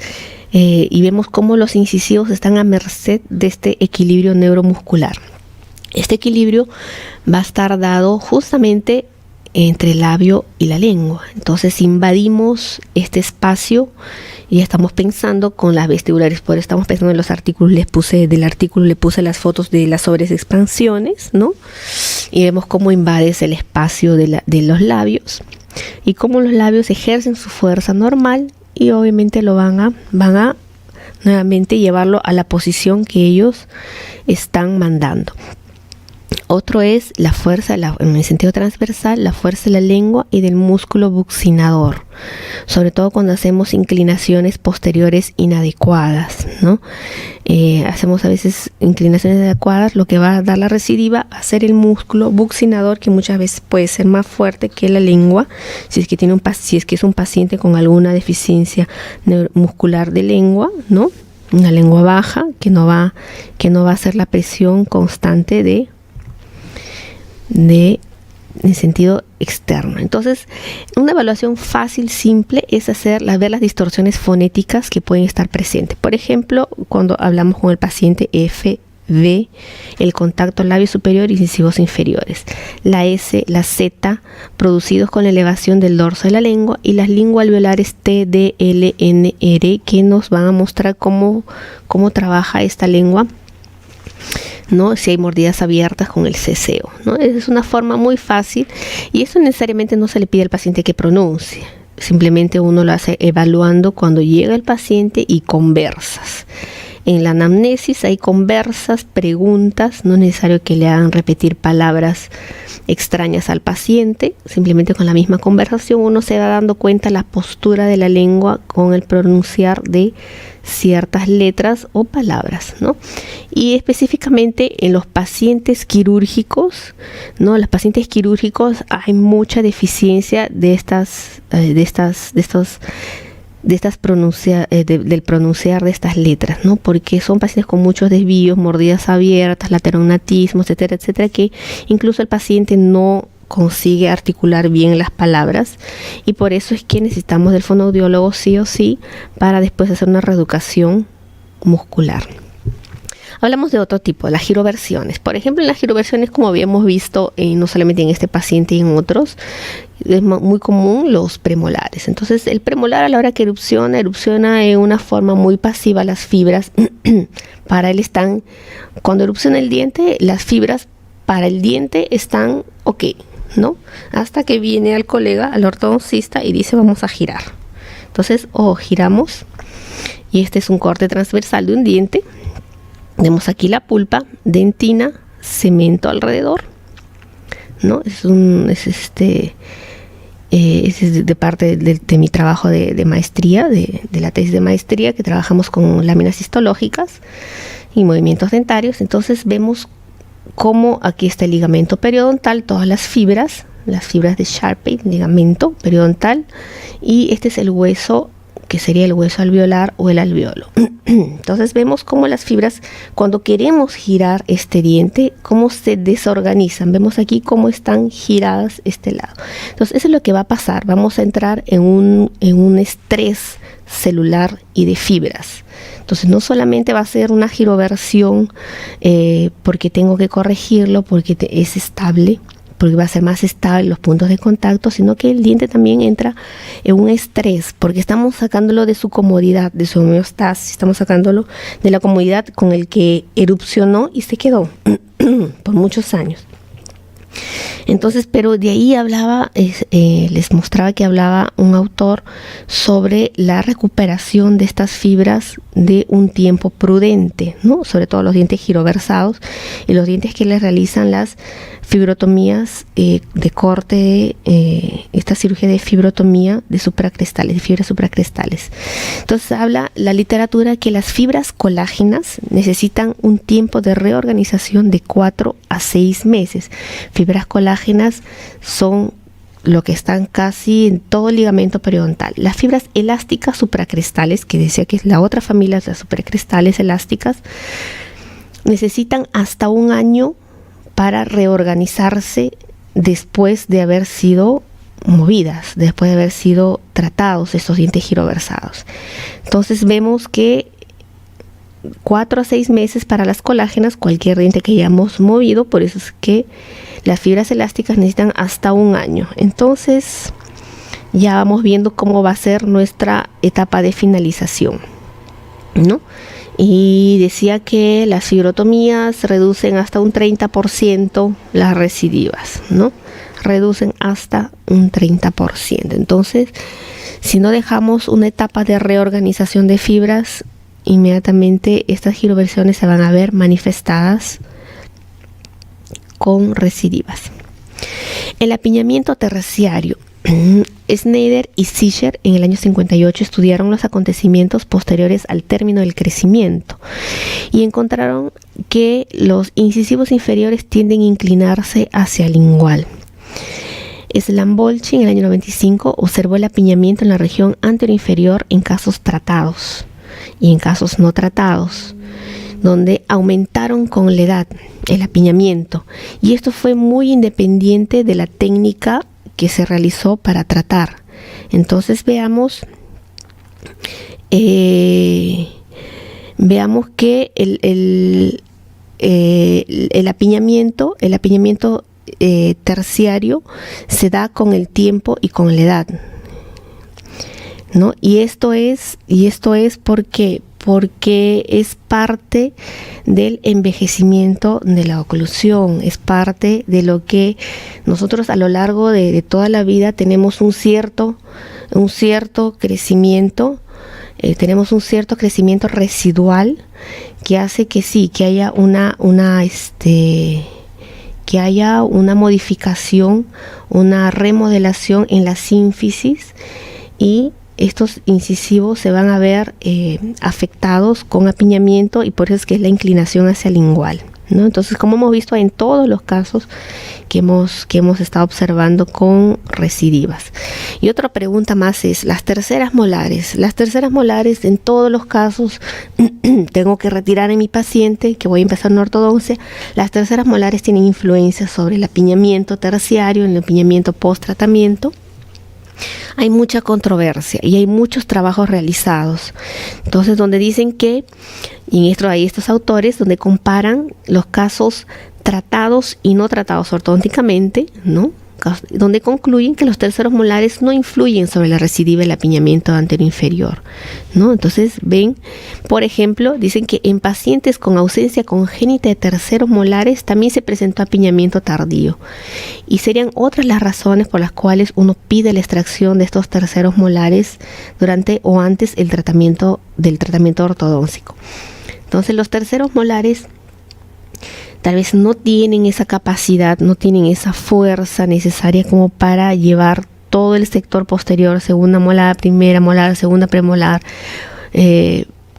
y vemos cómo los incisivos están a merced de este equilibrio neuromuscular. Este equilibrio va a estar dado justamente entre el labio y la lengua. Entonces, si invadimos este espacio, y estamos pensando con las vestibulares, por eso estamos pensando en los artículos, le puse las fotos de las sobreexpansiones, ¿no? Y vemos cómo invades el espacio de los labios, y cómo los labios ejercen su fuerza normal, y obviamente lo van a nuevamente llevarlo a la posición que ellos están mandando. Otro es la fuerza, en el sentido transversal, la fuerza de la lengua y del músculo buccinador, sobre todo cuando hacemos inclinaciones posteriores inadecuadas, ¿no? Hacemos a veces inclinaciones inadecuadas, lo que va a dar la recidiva va a ser el músculo buccinador, que muchas veces puede ser más fuerte que la lengua, si es que es un paciente con alguna deficiencia muscular de lengua, ¿no? Una lengua baja que no va a hacer la presión constante en sentido externo. Entonces, una evaluación fácil, simple, es ver las distorsiones fonéticas que pueden estar presentes. Por ejemplo, cuando hablamos con el paciente V, el contacto labio superior y incisivos inferiores. La S, la Z, producidos con la elevación del dorso de la lengua, y las linguoalveolares T, D, L, N, R, que nos van a mostrar cómo trabaja esta lengua, ¿no? Si hay mordidas abiertas con el ceseo, ¿no? Es una forma muy fácil, y eso necesariamente no se le pide al paciente que pronuncie. Simplemente uno lo hace evaluando cuando llega el paciente y conversas. En la anamnesis hay conversas, preguntas, no es necesario que le hagan repetir palabras extrañas al paciente, simplemente con la misma conversación uno se va dando cuenta la postura de la lengua con el pronunciar de ciertas letras o palabras, ¿no? Y específicamente en los pacientes quirúrgicos, ¿no? Los pacientes quirúrgicos hay mucha deficiencia del pronunciar de estas letras, ¿no? Porque son pacientes con muchos desvíos, mordidas abiertas, laterognatismos, etcétera, etcétera, que incluso el paciente no consigue articular bien las palabras, y por eso es que necesitamos del fonoaudiólogo sí o sí para después hacer una reeducación muscular. Hablamos de otro tipo, las giroversiones. Por ejemplo, en las giroversiones, como habíamos visto, no solamente en este paciente y en otros, es muy común los premolares. Entonces, el premolar a la hora que erupciona en una forma muy pasiva las fibras. Para él están, cuando erupciona el diente, las fibras para el diente están ok, ¿no? Hasta que viene al colega, al ortodoncista, y dice vamos a girar. Entonces, giramos, y este es un corte transversal de un diente. Vemos aquí la pulpa, dentina, cemento alrededor, ¿no? Es de parte de mi trabajo de maestría, de la tesis de maestría, que trabajamos con láminas histológicas y movimientos dentarios. Entonces vemos cómo aquí está el ligamento periodontal, todas las fibras de Sharpey, ligamento periodontal, y este es el hueso, que sería el hueso alveolar o el alveolo. Entonces vemos cómo las fibras, cuando queremos girar este diente, cómo se desorganizan. Vemos aquí cómo están giradas este lado. Entonces eso es lo que va a pasar. Vamos a entrar en un estrés celular y de fibras. Entonces no solamente va a ser una giroversión porque tengo que corregirlo, porque es estable, porque va a ser más estable los puntos de contacto, sino que el diente también entra en un estrés, porque estamos sacándolo de su comodidad, de su homeostasis, estamos sacándolo de la comodidad con el que erupcionó y se quedó por muchos años. Entonces, pero de ahí les mostraba que hablaba un autor sobre la recuperación de estas fibras de un tiempo prudente, ¿no? Sobre todo los dientes giroversados y los dientes que les realizan las fibrotomías de corte, esta cirugía de fibrotomía de supracrestales, de fibras supracrestales. Entonces habla la literatura que las fibras colágenas necesitan un tiempo de reorganización de 4 a 6 meses. Fibras colágenas son lo que están casi en todo el ligamento periodontal. Las fibras elásticas supracrestales, que decía que es la otra familia de las supracrestales elásticas, necesitan hasta 1 año para reorganizarse después de haber sido movidas, después de haber sido tratados estos dientes giroversados. Entonces vemos que 4 a 6 meses para las colágenas, cualquier diente que hayamos movido, por eso es que las fibras elásticas necesitan hasta 1 año. Entonces ya vamos viendo cómo va a ser nuestra etapa de finalización, ¿no? Y decía que las fibrotomías reducen hasta un 30% las recidivas, ¿no? Reducen hasta un 30%. Entonces, si no dejamos una etapa de reorganización de fibras, inmediatamente estas giroversiones se van a ver manifestadas con recidivas. El apiñamiento terciario. Snyder y Sicher en el año 58 estudiaron los acontecimientos posteriores al término del crecimiento y encontraron que los incisivos inferiores tienden a inclinarse hacia el lingual. Slambolchi en el año 95 observó el apiñamiento en la región anteroinferior en casos tratados y en casos no tratados, donde aumentaron con la edad el apiñamiento, y esto fue muy independiente de la técnica que se realizó para tratar. Entonces veamos que el apiñamiento terciario se da con el tiempo y con la edad, ¿no? Y esto es porque es parte del envejecimiento de la oclusión, es parte de lo que nosotros a lo largo de toda la vida tenemos un cierto crecimiento, tenemos un cierto crecimiento residual que hace que sí, que haya que haya una modificación, una remodelación en la sínfisis, y estos incisivos se van a ver afectados con apiñamiento, y por eso es que es la inclinación hacia el lingual, ¿no? Entonces, como hemos visto en todos los casos que hemos estado observando con recidivas. Y otra pregunta más es las terceras molares. Las terceras molares, en todos los casos, tengo que retirar en mi paciente, que voy a empezar una ortodoncia. Las terceras molares tienen influencia sobre el apiñamiento terciario, en el apiñamiento post-tratamiento. Hay mucha controversia y hay muchos trabajos realizados. Entonces, donde dicen que, y en esto hay estos autores donde comparan los casos tratados y no tratados ortodónticamente, ¿no? Donde concluyen que los terceros molares no influyen sobre la recidiva del apiñamiento anteroinferior, ¿no? Entonces ven, por ejemplo, dicen que en pacientes con ausencia congénita de terceros molares también se presentó apiñamiento tardío, y serían otras las razones por las cuales uno pide la extracción de estos terceros molares durante o antes del tratamiento ortodóntico. Entonces, los terceros molares tal vez no tienen esa capacidad, no tienen esa fuerza necesaria como para llevar todo el sector posterior, segunda molar, primera molar, segunda premolar,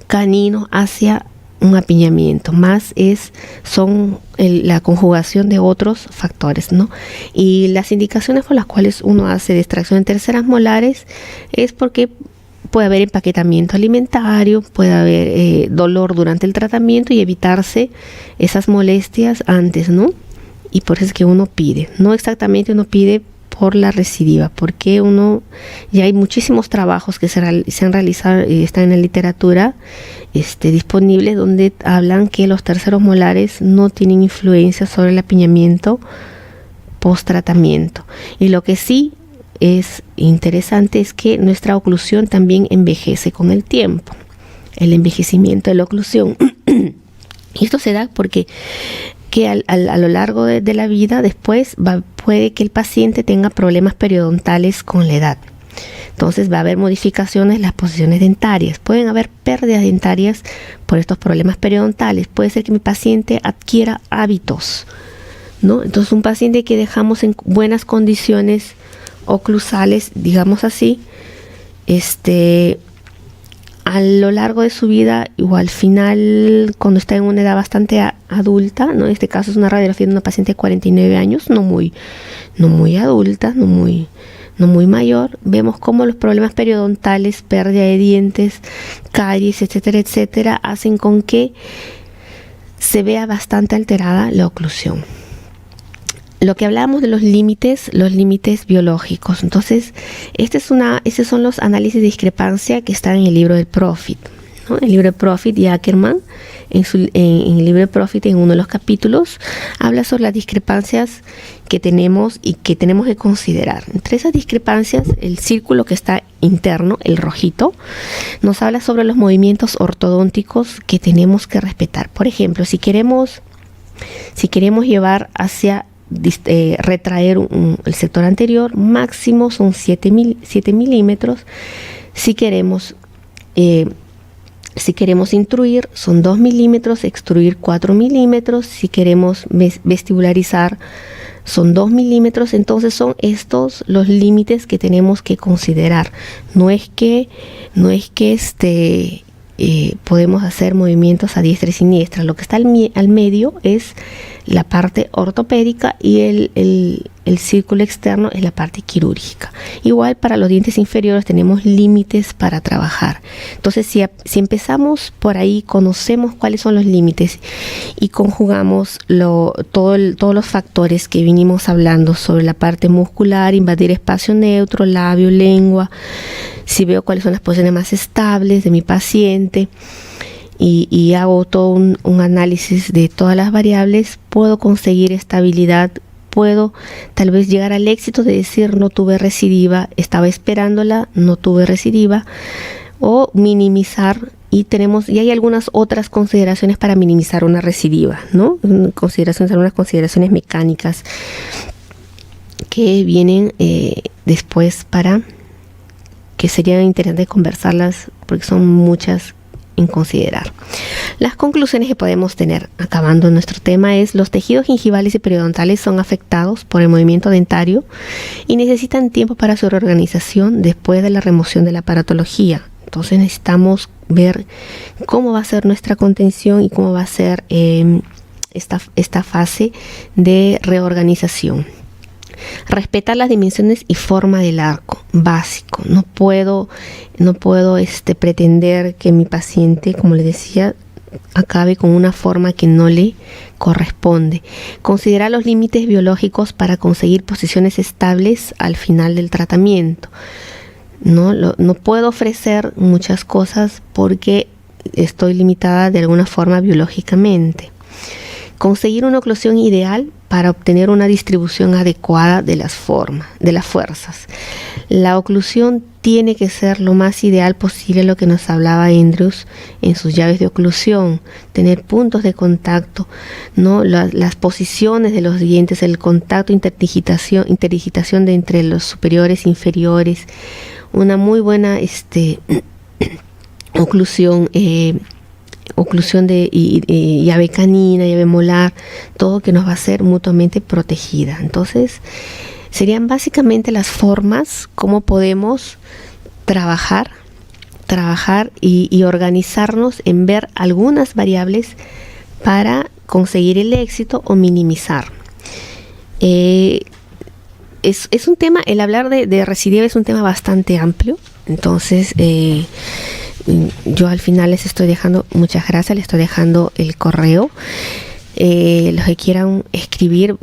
canino, hacia un apiñamiento. Más son la conjugación de otros factores, ¿no? Y las indicaciones por las cuales uno hace de extracción de terceras molares es porque puede haber empaquetamiento alimentario, puede haber dolor durante el tratamiento y evitarse esas molestias antes, ¿no? Y por eso es que uno pide, no exactamente uno pide por la recidiva, porque ya hay muchísimos trabajos que se han realizado y están en la literatura disponibles, donde hablan que los terceros molares no tienen influencia sobre el apiñamiento post tratamiento. Y lo que sí es interesante es que nuestra oclusión también envejece con el tiempo, el envejecimiento de la oclusión. Y esto se da porque a lo largo de la vida después puede que el paciente tenga problemas periodontales con la edad. Entonces va a haber modificaciones en las posiciones dentarias, pueden haber pérdidas dentarias por estos problemas periodontales, puede ser que mi paciente adquiera hábitos, ¿no? Entonces, un paciente que dejamos en buenas condiciones oclusales, digamos así, a lo largo de su vida o al final, cuando está en una edad bastante adulta, ¿no? En este caso es una radiografía de una paciente de 49 años, no muy adulta, no muy mayor, vemos cómo los problemas periodontales, pérdida de dientes, caries, etcétera, etcétera, hacen con que se vea bastante alterada la oclusión. Lo que hablábamos de los límites biológicos. Entonces, estos son los análisis de discrepancia que están en el libro del Profit, ¿no? El libro de Profit y Ackerman, en el libro de Profit, en uno de los capítulos, habla sobre las discrepancias que tenemos y que tenemos que considerar. Entre esas discrepancias, el círculo que está interno, el rojito, nos habla sobre los movimientos ortodónticos que tenemos que respetar. Por ejemplo, si queremos llevar hacia retraer el sector anterior, máximo son 7 milímetros. Si queremos intruir, son 2 milímetros, extruir 4 milímetros. Si queremos vestibularizar, son 2 milímetros. Entonces, son estos los límites que tenemos que considerar. No es que podemos hacer movimientos a diestra y siniestra. Lo que está al medio es la parte ortopédica y el círculo externo es la parte quirúrgica. Igual para los dientes inferiores tenemos límites para trabajar. Entonces, si empezamos por ahí, conocemos cuáles son los límites y conjugamos todos los factores que vinimos hablando sobre la parte muscular, invadir espacio neutro, labio, lengua, si veo cuáles son las posiciones más estables de mi paciente, y hago todo un análisis de todas las variables, puedo conseguir estabilidad, puedo tal vez llegar al éxito de decir no tuve recidiva, estaba esperándola, no tuve recidiva, o minimizar. Y hay algunas otras consideraciones para minimizar una recidiva, ¿no? Algunas consideraciones mecánicas que vienen después, para que sería interesante conversarlas porque son muchas en considerar. Las conclusiones que podemos tener acabando nuestro tema es: los tejidos gingivales y periodontales son afectados por el movimiento dentario y necesitan tiempo para su reorganización después de la remoción de la aparatología. Entonces necesitamos ver cómo va a ser nuestra contención y cómo va a ser esta fase de reorganización. Respetar las dimensiones y forma del arco, básico. No puedo pretender que mi paciente, como le decía, acabe con una forma que no le corresponde. Considerar los límites biológicos para conseguir posiciones estables al final del tratamiento. No puedo ofrecer muchas cosas porque estoy limitada de alguna forma biológicamente. Conseguir una oclusión ideal para obtener una distribución adecuada de las fuerzas. La oclusión tiene que ser lo más ideal posible, lo que nos hablaba Andrews en sus llaves de oclusión. Tener puntos de contacto, ¿no? Las posiciones de los dientes, el contacto, interdigitación de entre los superiores e inferiores. Una muy buena oclusión de llave canina, llave molar, todo que nos va a ser mutuamente protegida. Entonces, serían básicamente las formas como podemos trabajar y organizarnos en ver algunas variables para conseguir el éxito o minimizar. Es un tema, el hablar de recidiva es un tema bastante amplio. Entonces, yo al final les estoy dejando, muchas gracias, les estoy dejando el correo. Los que quieran escribir,